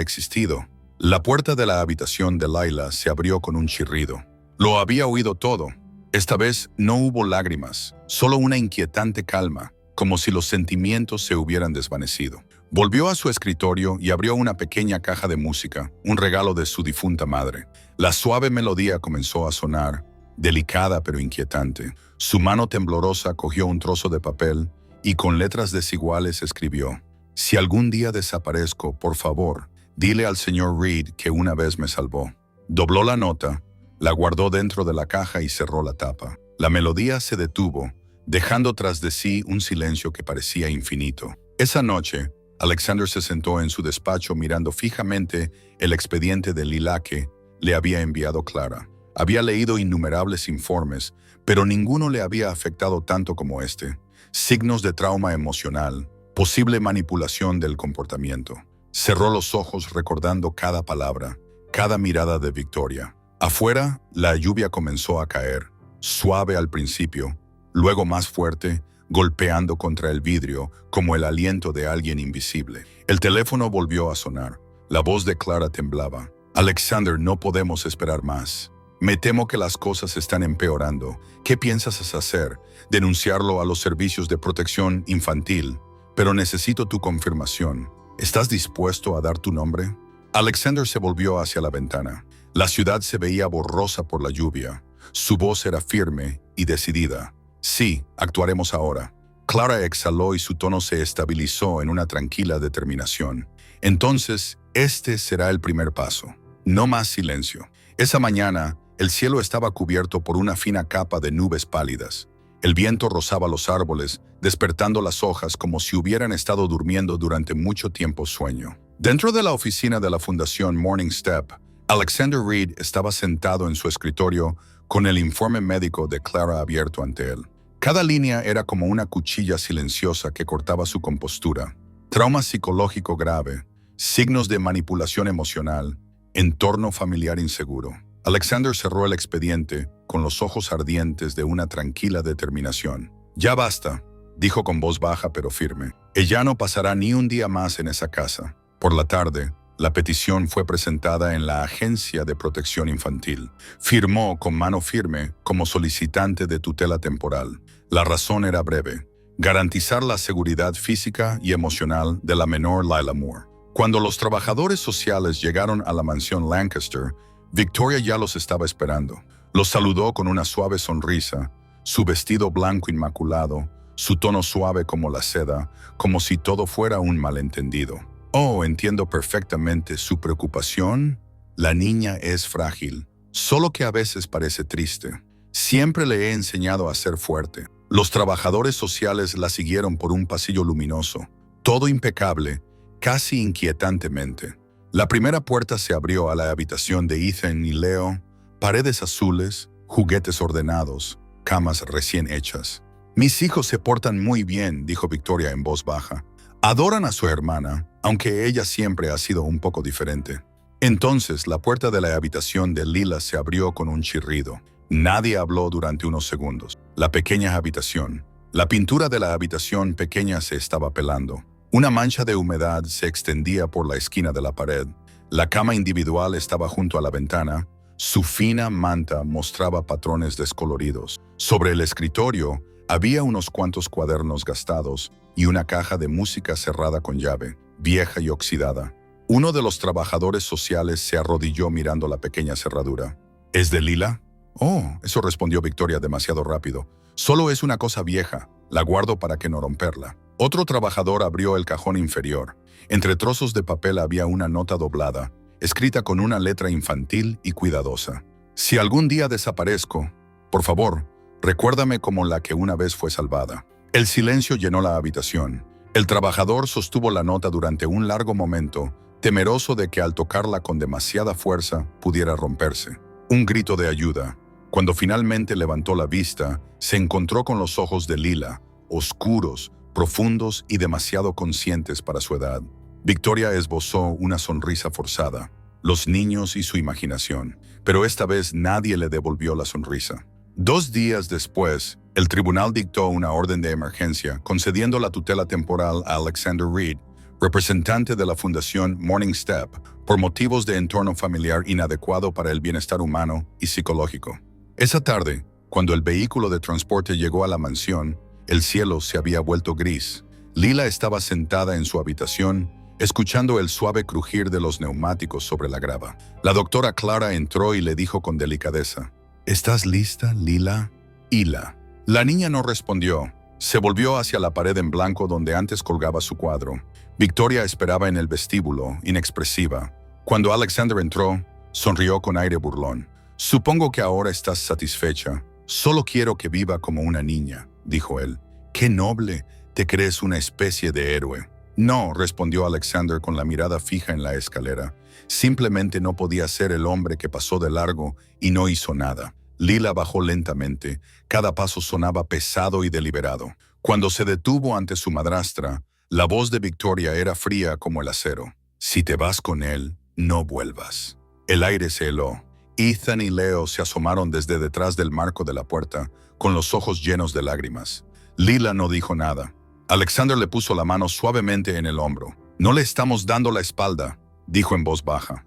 existido». La puerta de la habitación de Lila se abrió con un chirrido. Lo había oído todo. Esta vez no hubo lágrimas, solo una inquietante calma, como si los sentimientos se hubieran desvanecido. Volvió a su escritorio y abrió una pequeña caja de música, un regalo de su difunta madre. La suave melodía comenzó a sonar, delicada pero inquietante. Su mano temblorosa cogió un trozo de papel y con letras desiguales escribió: «Si algún día desaparezco, por favor, dile al señor Reed que una vez me salvó». Dobló la nota, la guardó dentro de la caja y cerró la tapa. La melodía se detuvo, dejando tras de sí un silencio que parecía infinito. Esa noche, Alexander se sentó en su despacho mirando fijamente el expediente de Lila que le había enviado Clara. Había leído innumerables informes, pero ninguno le había afectado tanto como este. Signos de trauma emocional, posible manipulación del comportamiento. Cerró los ojos recordando cada palabra, cada mirada de Victoria. Afuera, la lluvia comenzó a caer, suave al principio, luego más fuerte, golpeando contra el vidrio como el aliento de alguien invisible. El teléfono volvió a sonar. La voz de Clara temblaba. «Alexander, no podemos esperar más. Me temo que las cosas están empeorando. ¿Qué piensas hacer? Denunciarlo a los servicios de protección infantil. Pero necesito tu confirmación. ¿Estás dispuesto a dar tu nombre?» Alexander se volvió hacia la ventana. La ciudad se veía borrosa por la lluvia. Su voz era firme y decidida. «Sí, actuaremos ahora». Clara exhaló y su tono se estabilizó en una tranquila determinación. «Entonces, este será el primer paso. No más silencio». Esa mañana, el cielo estaba cubierto por una fina capa de nubes pálidas. El viento rozaba los árboles, despertando las hojas como si hubieran estado durmiendo durante mucho tiempo sueño. Dentro de la oficina de la Fundación Morning Step, Alexander Reed estaba sentado en su escritorio con el informe médico de Clara abierto ante él. Cada línea era como una cuchilla silenciosa que cortaba su compostura. Trauma psicológico grave, signos de manipulación emocional, entorno familiar inseguro. Alexander cerró el expediente con los ojos ardientes de una tranquila determinación. «Ya basta», dijo con voz baja pero firme. «Ella no pasará ni un día más en esa casa». Por la tarde, la petición fue presentada en la Agencia de Protección Infantil. Firmó con mano firme como solicitante de tutela temporal. La razón era breve: garantizar la seguridad física y emocional de la menor Lila Moore. Cuando los trabajadores sociales llegaron a la mansión Lancaster, Victoria ya los estaba esperando. Los saludó con una suave sonrisa, su vestido blanco inmaculado, su tono suave como la seda, como si todo fuera un malentendido. «Oh, entiendo perfectamente su preocupación. La niña es frágil, solo que a veces parece triste. Siempre le he enseñado a ser fuerte». Los trabajadores sociales la siguieron por un pasillo luminoso, todo impecable, casi inquietantemente. La primera puerta se abrió a la habitación de Ethan y Leo, paredes azules, juguetes ordenados, camas recién hechas. «Mis hijos se portan muy bien», dijo Victoria en voz baja. «Adoran a su hermana, aunque ella siempre ha sido un poco diferente». Entonces la puerta de la habitación de Lila se abrió con un chirrido. Nadie habló durante unos segundos. La pequeña habitación. La pintura de la habitación pequeña se estaba pelando. Una mancha de humedad se extendía por la esquina de la pared. La cama individual estaba junto a la ventana. Su fina manta mostraba patrones descoloridos. Sobre el escritorio había unos cuantos cuadernos gastados y una caja de música cerrada con llave, vieja y oxidada. Uno de los trabajadores sociales se arrodilló mirando la pequeña cerradura. «¿Es de Lila?» «Oh», eso respondió Victoria demasiado rápido. «Solo es una cosa vieja. La guardo para que no romperla». Otro trabajador abrió el cajón inferior. Entre trozos de papel había una nota doblada, escrita con una letra infantil y cuidadosa. «Si algún día desaparezco, por favor, recuérdame como la que una vez fue salvada». El silencio llenó la habitación. El trabajador sostuvo la nota durante un largo momento, temeroso de que al tocarla con demasiada fuerza pudiera romperse. Un grito de ayuda. Cuando finalmente levantó la vista, se encontró con los ojos de Lila, oscuros, profundos y demasiado conscientes para su edad. Victoria esbozó una sonrisa forzada. Los niños y su imaginación. Pero esta vez nadie le devolvió la sonrisa. 2 días después, el tribunal dictó una orden de emergencia concediendo la tutela temporal a Alexander Reed, representante de la Fundación Morning Step, por motivos de entorno familiar inadecuado para el bienestar humano y psicológico. Esa tarde, cuando el vehículo de transporte llegó a la mansión, el cielo se había vuelto gris. Lila estaba sentada en su habitación, escuchando el suave crujir de los neumáticos sobre la grava. La doctora Clara entró y le dijo con delicadeza: «¿Estás lista, Lila?» «Hila». La niña no respondió. Se volvió hacia la pared en blanco donde antes colgaba su cuadro. Victoria esperaba en el vestíbulo, inexpresiva. Cuando Alexander entró, sonrió con aire burlón. «Supongo que ahora estás satisfecha. Solo quiero que viva como una niña», dijo él. «¡Qué noble! Te crees una especie de héroe». «No», respondió Alexander con la mirada fija en la escalera. «Simplemente no podía ser el hombre que pasó de largo y no hizo nada». Lila bajó lentamente. Cada paso sonaba pesado y deliberado. Cuando se detuvo ante su madrastra, la voz de Victoria era fría como el acero. «Si te vas con él, no vuelvas». El aire se heló. Ethan y Leo se asomaron desde detrás del marco de la puerta, con los ojos llenos de lágrimas. Lila no dijo nada. Alexander le puso la mano suavemente en el hombro. «No le estamos dando la espalda», dijo en voz baja.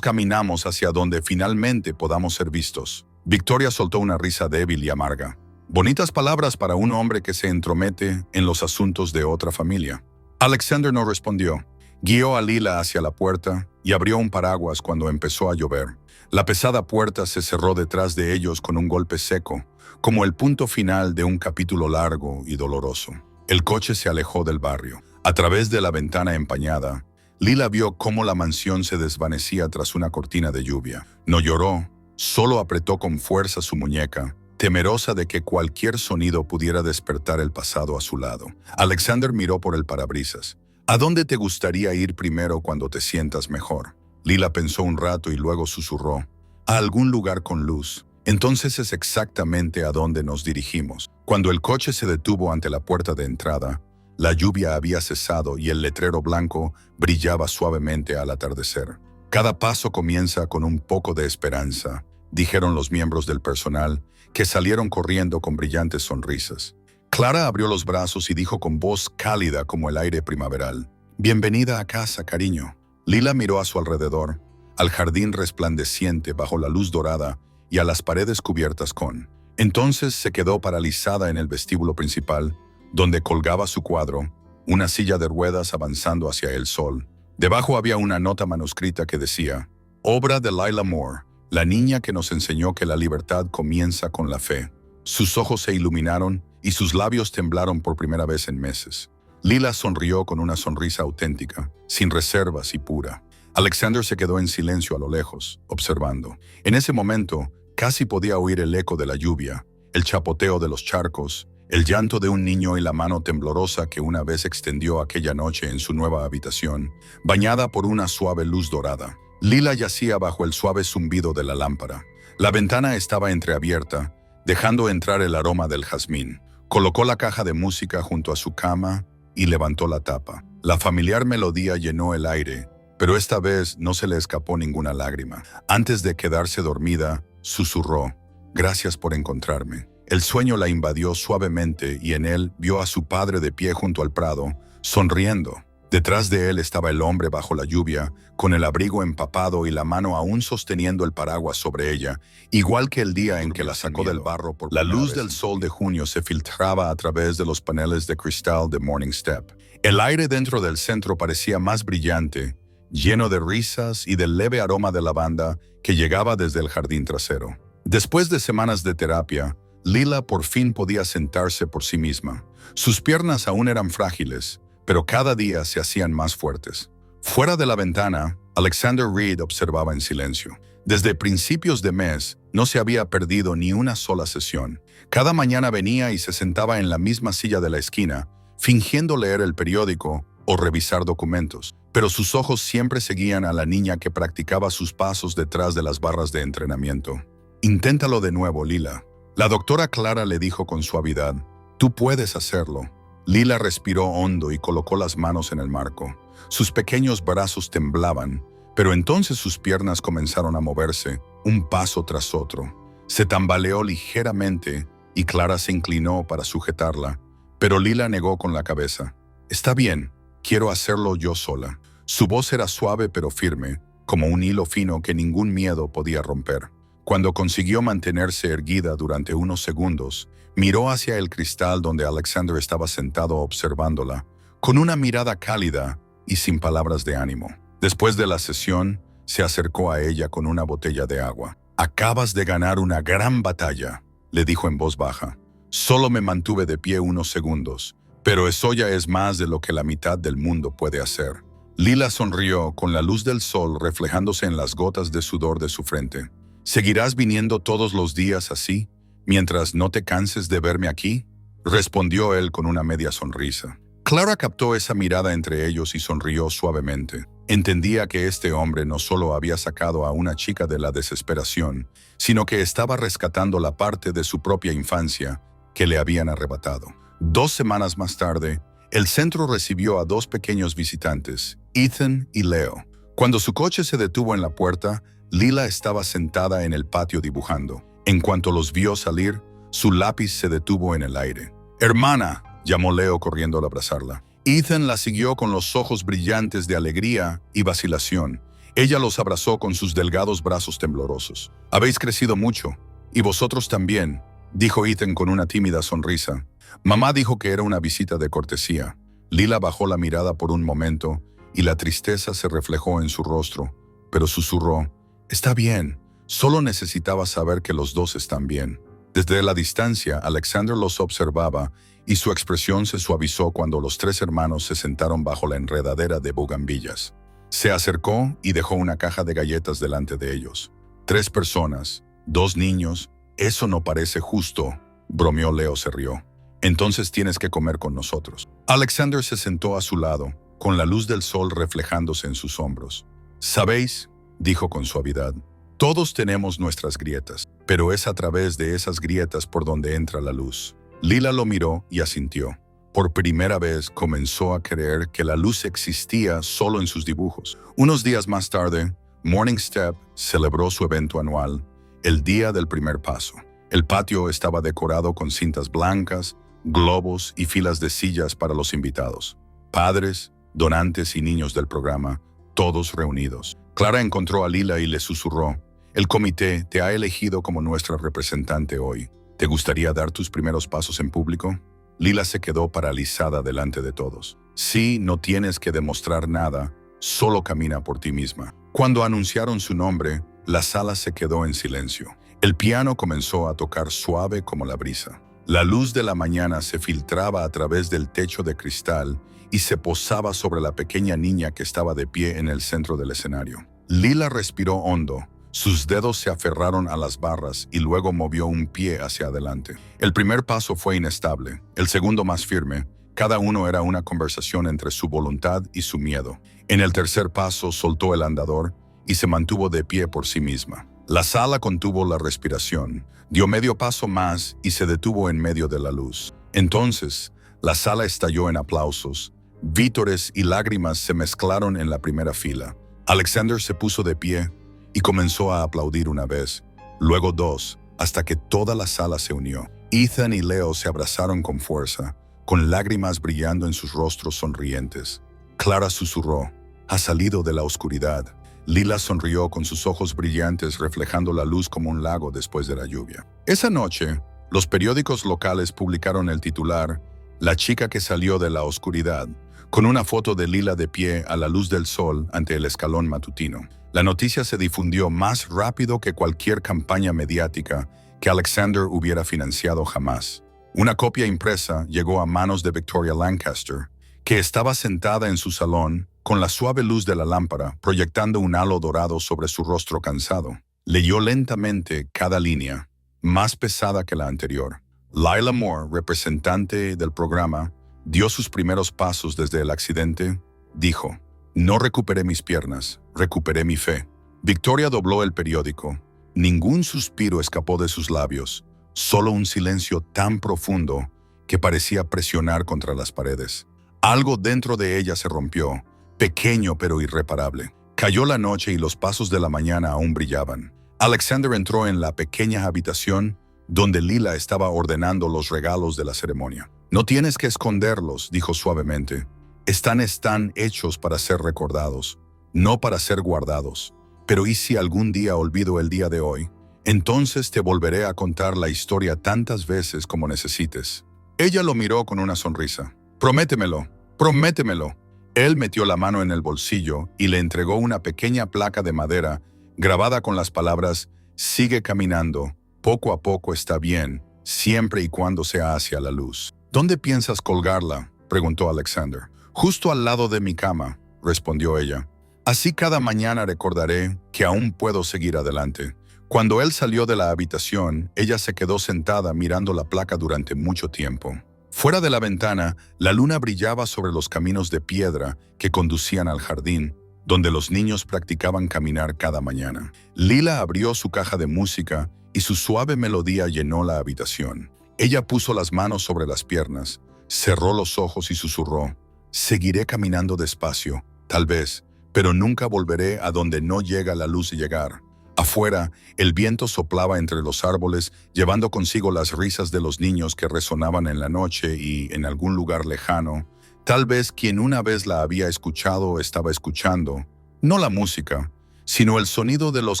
Caminamos hacia donde finalmente podamos ser vistos». Victoria soltó una risa débil y amarga. Bonitas palabras para un hombre que se entromete en los asuntos de otra familia. Alexander no respondió. Guió a Lila hacia la puerta y abrió un paraguas cuando empezó a llover. La pesada puerta se cerró detrás de ellos con un golpe seco, como el punto final de un capítulo largo y doloroso. El coche se alejó del barrio. A través de la ventana empañada, Lila vio cómo la mansión se desvanecía tras una cortina de lluvia. No lloró, solo apretó con fuerza su muñeca, temerosa de que cualquier sonido pudiera despertar el pasado a su lado. Alexander miró por el parabrisas. «¿A dónde te gustaría ir primero cuando te sientas mejor?». Lila pensó un rato y luego susurró. «A algún lugar con luz». «Entonces es exactamente a donde nos dirigimos». Cuando el coche se detuvo ante la puerta de entrada, la lluvia había cesado y el letrero blanco brillaba suavemente al atardecer. «Cada paso comienza con un poco de esperanza», dijeron los miembros del personal, que salieron corriendo con brillantes sonrisas. Clara abrió los brazos y dijo con voz cálida como el aire primaveral: «Bienvenida a casa, cariño». Lila miró a su alrededor, al jardín resplandeciente bajo la luz dorada y a las paredes cubiertas con. Entonces se quedó paralizada en el vestíbulo principal, donde colgaba su cuadro, una silla de ruedas avanzando hacia el sol. Debajo había una nota manuscrita que decía: «Obra de Lila Moore, la niña que nos enseñó que la libertad comienza con la fe». Sus ojos se iluminaron y sus labios temblaron por primera vez en meses. Lila sonrió con una sonrisa auténtica, sin reservas y pura. Alexander se quedó en silencio a lo lejos, observando. En ese momento, casi podía oír el eco de la lluvia, el chapoteo de los charcos, el llanto de un niño y la mano temblorosa que una vez extendió aquella noche en su nueva habitación, bañada por una suave luz dorada. Lila yacía bajo el suave zumbido de la lámpara. La ventana estaba entreabierta, dejando entrar el aroma del jazmín. Colocó la caja de música junto a su cama y levantó la tapa. La familiar melodía llenó el aire, pero esta vez no se le escapó ninguna lágrima. Antes de quedarse dormida, susurró: «Gracias por encontrarme». El sueño la invadió suavemente y en él vio a su padre de pie junto al prado, sonriendo. Detrás de él estaba el hombre bajo la lluvia, con el abrigo empapado y la mano aún sosteniendo el paraguas sobre ella, igual que el día en que la sacó del barro por la luz del sol de junio se filtraba a través de los paneles de cristal de Morning Step. El aire dentro del centro parecía más brillante, lleno de risas y del leve aroma de lavanda que llegaba desde el jardín trasero. Después de semanas de terapia, Lila por fin podía sentarse por sí misma. Sus piernas aún eran frágiles, pero cada día se hacían más fuertes. Fuera de la ventana, Alexander Reed observaba en silencio. Desde principios de mes, no se había perdido ni una sola sesión. Cada mañana venía y se sentaba en la misma silla de la esquina, fingiendo leer el periódico o revisar documentos. Pero sus ojos siempre seguían a la niña que practicaba sus pasos detrás de las barras de entrenamiento. «Inténtalo de nuevo, Lila». La doctora Clara le dijo con suavidad: «Tú puedes hacerlo». Lila respiró hondo y colocó las manos en el marco. Sus pequeños brazos temblaban, pero entonces sus piernas comenzaron a moverse, un paso tras otro. Se tambaleó ligeramente y Clara se inclinó para sujetarla, pero Lila negó con la cabeza. «Está bien, quiero hacerlo yo sola». Su voz era suave pero firme, como un hilo fino que ningún miedo podía romper. Cuando consiguió mantenerse erguida durante unos segundos, miró hacia el cristal donde Alexander estaba sentado observándola, con una mirada cálida y sin palabras de ánimo. Después de la sesión, se acercó a ella con una botella de agua. «Acabas de ganar una gran batalla», le dijo en voz baja. Solo me mantuve de pie unos segundos, pero eso ya es más de lo que la mitad del mundo puede hacer. Lila sonrió con la luz del sol reflejándose en las gotas de sudor de su frente. ¿Seguirás viniendo todos los días así, mientras no te canses de verme aquí?, respondió él con una media sonrisa. Clara captó esa mirada entre ellos y sonrió suavemente. Entendía que este hombre no solo había sacado a una chica de la desesperación, sino que estaba rescatando la parte de su propia infancia que le habían arrebatado. 2 semanas más tarde, el centro recibió a 2 pequeños visitantes, Ethan y Leo. Cuando su coche se detuvo en la puerta, Lila estaba sentada en el patio dibujando. En cuanto los vio salir, su lápiz se detuvo en el aire. «Hermana», llamó Leo corriendo al abrazarla. Ethan la siguió con los ojos brillantes de alegría y vacilación. Ella los abrazó con sus delgados brazos temblorosos. «Habéis crecido mucho, y vosotros también», dijo Ethan con una tímida sonrisa. Mamá dijo que era una visita de cortesía. Lila bajó la mirada por un momento y la tristeza se reflejó en su rostro, pero susurró: «Está bien, solo necesitaba saber que los dos están bien». Desde la distancia, Alexander los observaba y su expresión se suavizó cuando los 3 hermanos se sentaron bajo la enredadera de bugambillas. Se acercó y dejó una caja de galletas delante de ellos. 3 personas, 2 niños, eso no parece justo, bromeó Leo. Se rió. Entonces tienes que comer con nosotros. Alexander se sentó a su lado, con la luz del sol reflejándose en sus hombros. «¿Sabéis?», dijo con suavidad, «todos tenemos nuestras grietas, pero es a través de esas grietas por donde entra la luz». Lila lo miró y asintió. Por primera vez comenzó a creer que la luz existía solo en sus dibujos. Unos días más tarde, Morning Step celebró su evento anual, el día del primer paso. El patio estaba decorado con cintas blancas, globos y filas de sillas para los invitados. Padres, donantes y niños del programa, todos reunidos. Clara encontró a Lila y le susurró: «El comité te ha elegido como nuestra representante hoy. ¿Te gustaría dar tus primeros pasos en público?». Lila se quedó paralizada delante de todos. «Sí, no tienes que demostrar nada, solo camina por ti misma». Cuando anunciaron su nombre, la sala se quedó en silencio. El piano comenzó a tocar suave como la brisa. La luz de la mañana se filtraba a través del techo de cristal y se posaba sobre la pequeña niña que estaba de pie en el centro del escenario. Lila respiró hondo. Sus dedos se aferraron a las barras y luego movió un pie hacia adelante. El primer paso fue inestable, el segundo más firme. Cada uno era una conversación entre su voluntad y su miedo. En el tercer paso soltó el andador y se mantuvo de pie por sí misma. La sala contuvo la respiración, dio medio paso más y se detuvo en medio de la luz. Entonces, la sala estalló en aplausos. Vítores y lágrimas se mezclaron en la primera fila. Alexander se puso de pie y comenzó a aplaudir una vez, luego 2, hasta que toda la sala se unió. Ethan y Leo se abrazaron con fuerza, con lágrimas brillando en sus rostros sonrientes. Clara susurró: «Ha salido de la oscuridad». Lila sonrió con sus ojos brillantes reflejando la luz como un lago después de la lluvia. Esa noche, los periódicos locales publicaron el titular «La chica que salió de la oscuridad», con una foto de Lila de pie a la luz del sol ante el escalón matutino. La noticia se difundió más rápido que cualquier campaña mediática que Alexander hubiera financiado jamás. Una copia impresa llegó a manos de Victoria Lancaster, que estaba sentada en su salón con la suave luz de la lámpara proyectando un halo dorado sobre su rostro cansado. Leyó lentamente cada línea, más pesada que la anterior. Lila Moore, representante del programa, dio sus primeros pasos desde el accidente. Dijo: «No recuperé mis piernas, recuperé mi fe». Victoria dobló el periódico. Ningún suspiro escapó de sus labios, solo un silencio tan profundo que parecía presionar contra las paredes. Algo dentro de ella se rompió, pequeño pero irreparable. Cayó la noche y los pasos de la mañana aún brillaban. Alexander entró en la pequeña habitación donde Lila estaba ordenando los regalos de la ceremonia. «No tienes que esconderlos», dijo suavemente. Están hechos para ser recordados, no para ser guardados. Pero ¿y si algún día olvido el día de hoy? Entonces te volveré a contar la historia tantas veces como necesites». Ella lo miró con una sonrisa. «Prométemelo, prométemelo». Él metió la mano en el bolsillo y le entregó una pequeña placa de madera grabada con las palabras «Sigue caminando, poco a poco está bien, siempre y cuando sea hacia la luz. ¿Dónde piensas colgarla?, preguntó Alexander. Justo al lado de mi cama, respondió ella. Así cada mañana recordaré que aún puedo seguir adelante. Cuando él salió de la habitación, ella se quedó sentada mirando la placa durante mucho tiempo. Fuera de la ventana, la luna brillaba sobre los caminos de piedra que conducían al jardín, donde los niños practicaban caminar cada mañana. Lila abrió su caja de música y su suave melodía llenó la habitación. Ella puso las manos sobre las piernas, cerró los ojos y susurró: «Seguiré caminando despacio, tal vez, pero nunca volveré a donde no llega la luz de llegar». Afuera, el viento soplaba entre los árboles, llevando consigo las risas de los niños que resonaban en la noche y, en algún lugar lejano, tal vez quien una vez la había escuchado estaba escuchando, no la música, sino el sonido de los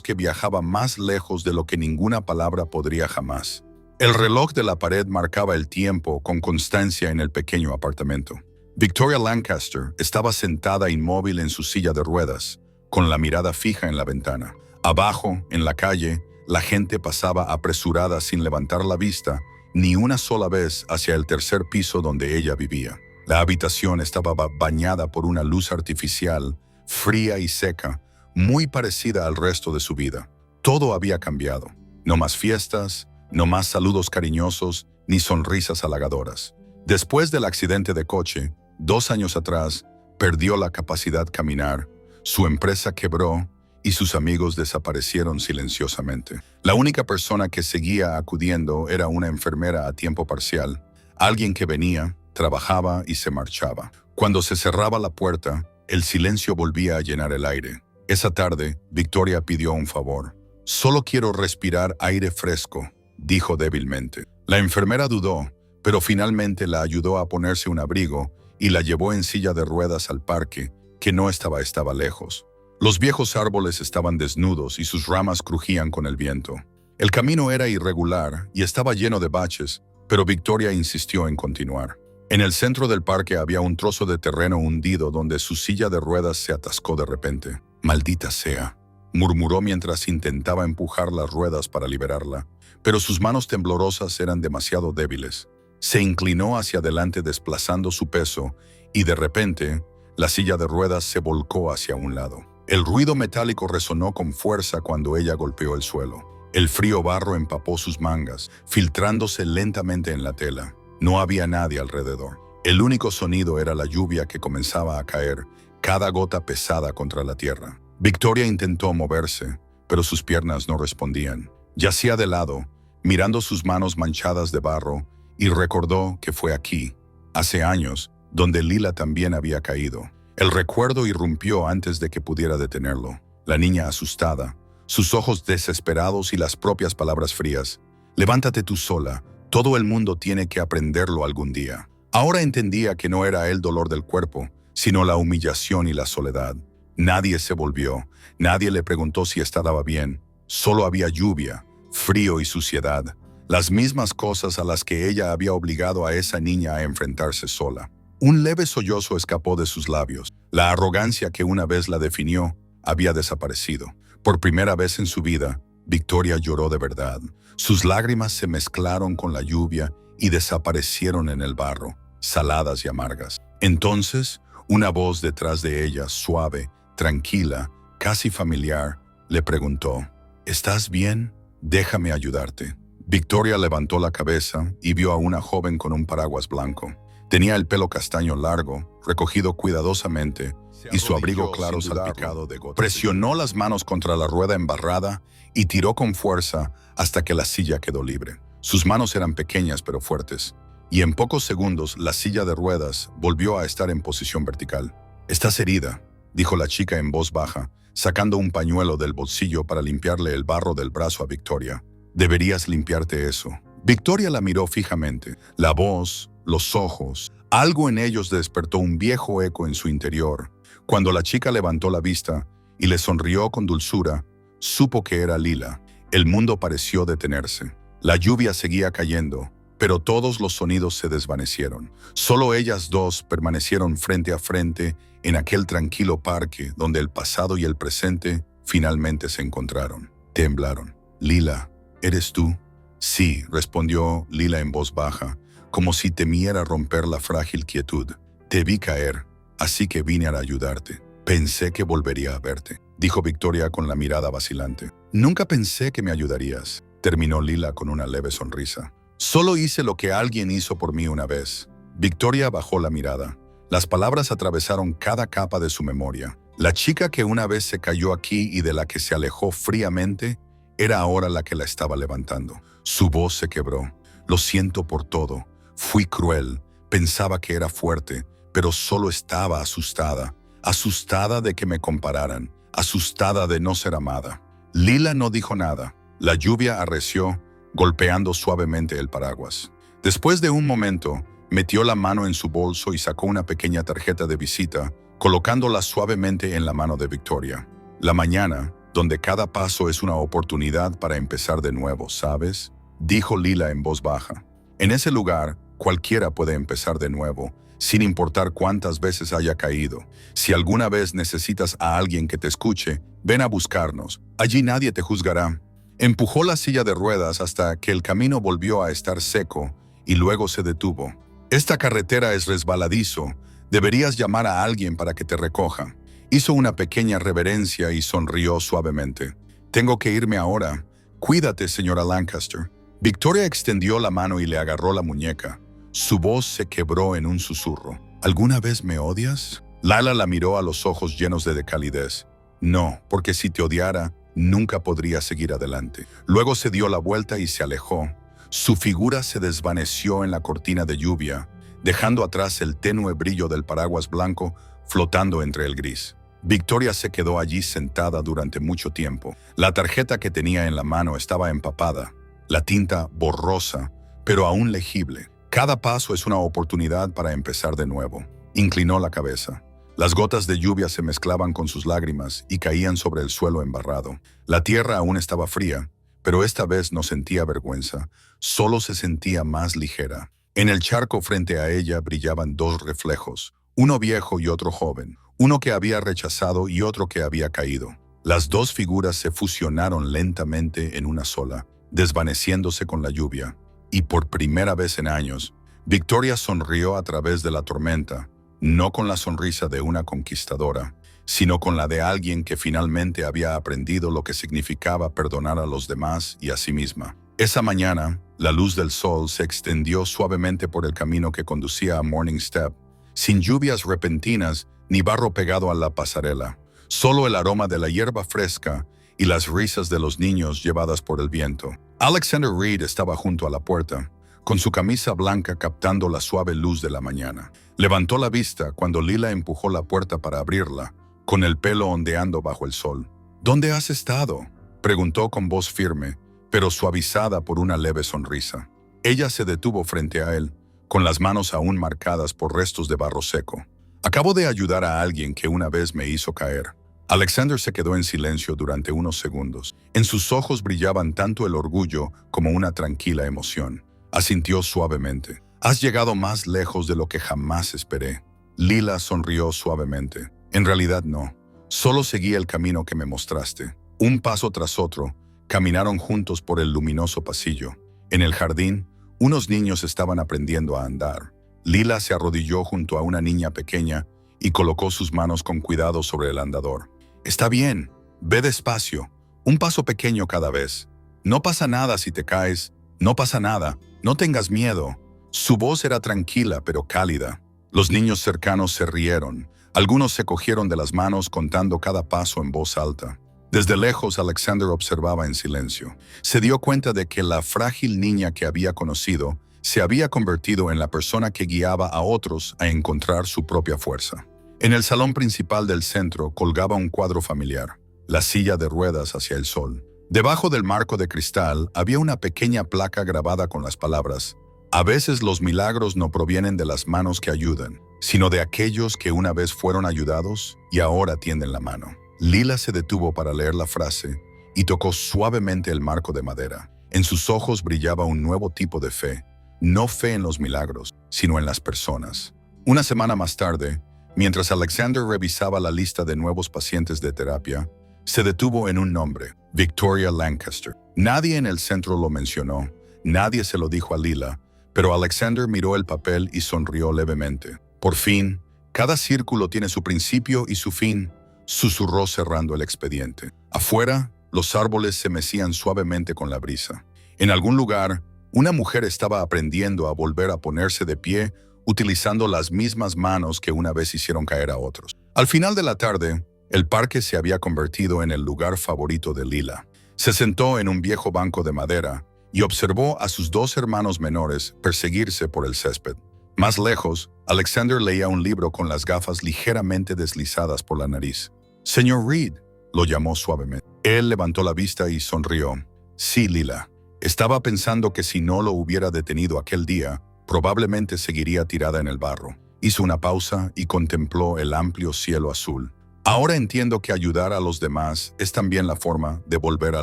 que viajaba más lejos de lo que ninguna palabra podría jamás. El reloj de la pared marcaba el tiempo con constancia en el pequeño apartamento. Victoria Lancaster estaba sentada inmóvil en su silla de ruedas, con la mirada fija en la ventana. Abajo, en la calle, la gente pasaba apresurada sin levantar la vista ni una sola vez hacia el tercer piso donde ella vivía. La habitación estaba bañada por una luz artificial, fría y seca, muy parecida al resto de su vida. Todo había cambiado. No más fiestas, no más saludos cariñosos, ni sonrisas halagadoras. Después del accidente de coche, 2 años atrás, perdió la capacidad de caminar, su empresa quebró y sus amigos desaparecieron silenciosamente. La única persona que seguía acudiendo era una enfermera a tiempo parcial, alguien que venía, trabajaba y se marchaba. Cuando se cerraba la puerta, el silencio volvía a llenar el aire. Esa tarde, Victoria pidió un favor. «Solo quiero respirar aire fresco», dijo débilmente. La enfermera dudó, pero finalmente la ayudó a ponerse un abrigo y la llevó en silla de ruedas al parque, que no estaba lejos. Los viejos árboles estaban desnudos y sus ramas crujían con el viento. El camino era irregular y estaba lleno de baches, pero Victoria insistió en continuar. En el centro del parque había un trozo de terreno hundido donde su silla de ruedas se atascó de repente. «Maldita sea», murmuró mientras intentaba empujar las ruedas para liberarla, pero sus manos temblorosas eran demasiado débiles. Se inclinó hacia adelante desplazando su peso y de repente la silla de ruedas se volcó hacia un lado. El ruido metálico resonó con fuerza cuando ella golpeó el suelo. El frío barro empapó sus mangas, filtrándose lentamente en la tela. No había nadie alrededor. El único sonido era la lluvia que comenzaba a caer, cada gota pesada contra la tierra. Victoria intentó moverse, pero sus piernas no respondían. Yacía de lado, mirando sus manos manchadas de barro, y recordó que fue aquí, hace años, donde Lila también había caído. El recuerdo irrumpió antes de que pudiera detenerlo. La niña asustada, sus ojos desesperados y las propias palabras frías. «Levántate tú sola, todo el mundo tiene que aprenderlo algún día». Ahora entendía que no era el dolor del cuerpo, sino la humillación y la soledad. Nadie se volvió, nadie le preguntó si estaba bien. Solo había lluvia, frío y suciedad, las mismas cosas a las que ella había obligado a esa niña a enfrentarse sola. Un leve sollozo escapó de sus labios. La arrogancia que una vez la definió había desaparecido. Por primera vez en su vida, Victoria lloró de verdad. Sus lágrimas se mezclaron con la lluvia y desaparecieron en el barro, saladas y amargas. Entonces, una voz detrás de ella, suave, tranquila, casi familiar, le preguntó: «¿Estás bien? Déjame ayudarte». Victoria levantó la cabeza y vio a una joven con un paraguas blanco. Tenía el pelo castaño largo, recogido cuidadosamente, y su abrigo claro salpicado de gotas. Presionó las manos contra la rueda embarrada y tiró con fuerza hasta que la silla quedó libre. Sus manos eran pequeñas pero fuertes, y en pocos segundos la silla de ruedas volvió a estar en posición vertical. «Estás herida», dijo la chica en voz baja, sacando un pañuelo del bolsillo para limpiarle el barro del brazo a Victoria. «Deberías limpiarte eso». Victoria la miró fijamente. La voz, los ojos, algo en ellos despertó un viejo eco en su interior. Cuando la chica levantó la vista y le sonrió con dulzura, supo que era Lila. El mundo pareció detenerse. La lluvia seguía cayendo, pero todos los sonidos se desvanecieron. Solo ellas dos permanecieron frente a frente en aquel tranquilo parque donde el pasado y el presente finalmente se encontraron. Temblaron. «Lila, ¿eres tú?», Sí, respondió Lila en voz baja, como si temiera romper la frágil quietud. Te vi caer, así que vine a ayudarte. Pensé que volvería a verte, dijo Victoria con la mirada vacilante. Nunca pensé que me ayudarías, terminó Lila con una leve sonrisa. Solo hice lo que alguien hizo por mí una vez. Victoria bajó la mirada. Las palabras atravesaron cada capa de su memoria. La chica que una vez se cayó aquí y de la que se alejó fríamente, era ahora la que la estaba levantando. Su voz se quebró. Lo siento por todo. Fui cruel. Pensaba que era fuerte, pero solo estaba asustada. Asustada de que me compararan. Asustada de no ser amada. Lila no dijo nada. La lluvia arreció, golpeando suavemente el paraguas. Después de un momento, metió la mano en su bolso y sacó una pequeña tarjeta de visita, colocándola suavemente en la mano de Victoria. La mañana, donde cada paso es una oportunidad para empezar de nuevo, ¿sabes? Dijo Lila en voz baja. En ese lugar, cualquiera puede empezar de nuevo, sin importar cuántas veces haya caído. Si alguna vez necesitas a alguien que te escuche, ven a buscarnos. Allí nadie te juzgará. Empujó la silla de ruedas hasta que el camino volvió a estar seco y luego se detuvo. Esta carretera es resbaladizo. Deberías llamar a alguien para que te recoja. Hizo una pequeña reverencia y sonrió suavemente. Tengo que irme ahora. Cuídate, señora Lancaster. Victoria extendió la mano y le agarró la muñeca. Su voz se quebró en un susurro. ¿Alguna vez me odias? Lila la miró a los ojos llenos de calidez. No, porque si te odiara, nunca podría seguir adelante. Luego se dio la vuelta y se alejó. Su figura se desvaneció en la cortina de lluvia, dejando atrás el tenue brillo del paraguas blanco flotando entre el gris. Victoria se quedó allí sentada durante mucho tiempo. La tarjeta que tenía en la mano estaba empapada, la tinta borrosa, pero aún legible. Cada paso es una oportunidad para empezar de nuevo. Inclinó la cabeza. Las gotas de lluvia se mezclaban con sus lágrimas y caían sobre el suelo embarrado. La tierra aún estaba fría, pero esta vez no sentía vergüenza, solo se sentía más ligera. En el charco frente a ella brillaban dos reflejos, uno viejo y otro joven, uno que había rechazado y otro que había caído. Las dos figuras se fusionaron lentamente en una sola, desvaneciéndose con la lluvia. Y por primera vez en años, Victoria sonrió a través de la tormenta, no con la sonrisa de una conquistadora, sino con la de alguien que finalmente había aprendido lo que significaba perdonar a los demás y a sí misma. Esa mañana, la luz del sol se extendió suavemente por el camino que conducía a Morning Step, sin lluvias repentinas ni barro pegado a la pasarela, solo el aroma de la hierba fresca y las risas de los niños llevadas por el viento. Alexander Reed estaba junto a la puerta, con su camisa blanca captando la suave luz de la mañana. Levantó la vista cuando Lila empujó la puerta para abrirla, con el pelo ondeando bajo el sol. ¿Dónde has estado?, preguntó con voz firme, pero suavizada por una leve sonrisa. Ella se detuvo frente a él, con las manos aún marcadas por restos de barro seco. Acabo de ayudar a alguien que una vez me hizo caer. Alexander se quedó en silencio durante unos segundos. En sus ojos brillaban tanto el orgullo como una tranquila emoción. Asintió suavemente. Has llegado más lejos de lo que jamás esperé. Lila sonrió suavemente. En realidad no. Solo seguí el camino que me mostraste. Un paso tras otro, caminaron juntos por el luminoso pasillo. En el jardín, unos niños estaban aprendiendo a andar. Lila se arrodilló junto a una niña pequeña y colocó sus manos con cuidado sobre el andador. Está bien, ve despacio, un paso pequeño cada vez. No pasa nada si te caes, no pasa nada, no tengas miedo. Su voz era tranquila pero cálida. Los niños cercanos se rieron. Algunos se cogieron de las manos contando cada paso en voz alta. Desde lejos, Alexander observaba en silencio. Se dio cuenta de que la frágil niña que había conocido se había convertido en la persona que guiaba a otros a encontrar su propia fuerza. En el salón principal del centro colgaba un cuadro familiar, la silla de ruedas hacia el sol. Debajo del marco de cristal había una pequeña placa grabada con las palabras: a veces los milagros no provienen de las manos que ayudan, sino de aquellos que una vez fueron ayudados y ahora tienden la mano. Lila se detuvo para leer la frase y tocó suavemente el marco de madera. En sus ojos brillaba un nuevo tipo de fe, no fe en los milagros, sino en las personas. Una semana más tarde, mientras Alexander revisaba la lista de nuevos pacientes de terapia, se detuvo en un nombre: Victoria Lancaster. Nadie en el centro lo mencionó, Nadie se lo dijo a Lila, pero Alexander miró el papel y sonrió levemente. Por fin, cada círculo tiene su principio y su fin, susurró cerrando el expediente. Afuera, los árboles se mecían suavemente con la brisa. En algún lugar, una mujer estaba aprendiendo a volver a ponerse de pie utilizando las mismas manos que una vez hicieron caer a otros. Al final de la tarde, el parque se había convertido en el lugar favorito de Lila. Se sentó en un viejo banco de madera y observó a sus dos hermanos menores perseguirse por el césped. Más lejos, Alexander leía un libro con las gafas ligeramente deslizadas por la nariz. «Señor Reed», lo llamó suavemente. Él levantó la vista y sonrió. «Sí, Lila. Estaba pensando que si no lo hubiera detenido aquel día, probablemente seguiría tirada en el barro». Hizo una pausa y contempló el amplio cielo azul. «Ahora entiendo que ayudar a los demás es también la forma de volver a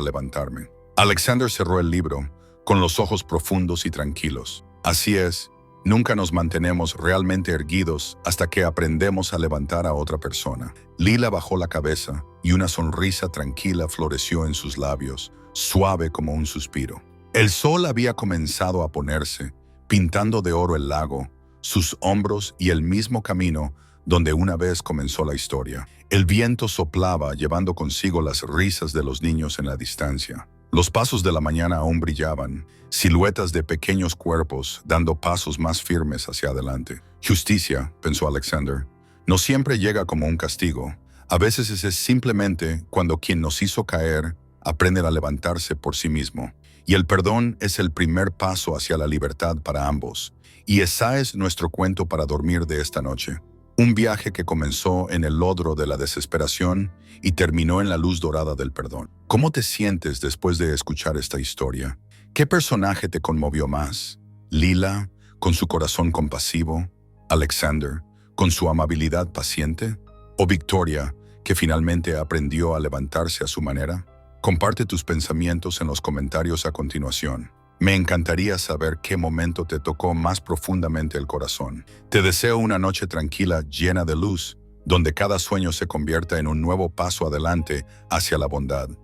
levantarme». Alexander cerró el libro, con los ojos profundos y tranquilos. «Así es, nunca nos mantenemos realmente erguidos hasta que aprendemos a levantar a otra persona». Lila bajó la cabeza y una sonrisa tranquila floreció en sus labios, suave como un suspiro. El sol había comenzado a ponerse, pintando de oro el lago, sus hombros y el mismo camino donde una vez comenzó la historia. El viento soplaba, llevando consigo las risas de los niños en la distancia. Los pasos de la mañana aún brillaban, siluetas de pequeños cuerpos dando pasos más firmes hacia adelante. «Justicia», pensó Alexander, «no siempre llega como un castigo. A veces es simplemente cuando quien nos hizo caer aprende a levantarse por sí mismo. Y el perdón es el primer paso hacia la libertad para ambos. Y ese es nuestro cuento para dormir de esta noche. Un viaje que comenzó en el lodo de la desesperación y terminó en la luz dorada del perdón». ¿Cómo te sientes después de escuchar esta historia? ¿Qué personaje te conmovió más? ¿Lila, con su corazón compasivo? ¿Alexander, con su amabilidad paciente? ¿O Victoria, que finalmente aprendió a levantarse a su manera? Comparte tus pensamientos en los comentarios a continuación. Me encantaría saber qué momento te tocó más profundamente el corazón. Te deseo una noche tranquila, llena de luz, donde cada sueño se convierta en un nuevo paso adelante hacia la bondad.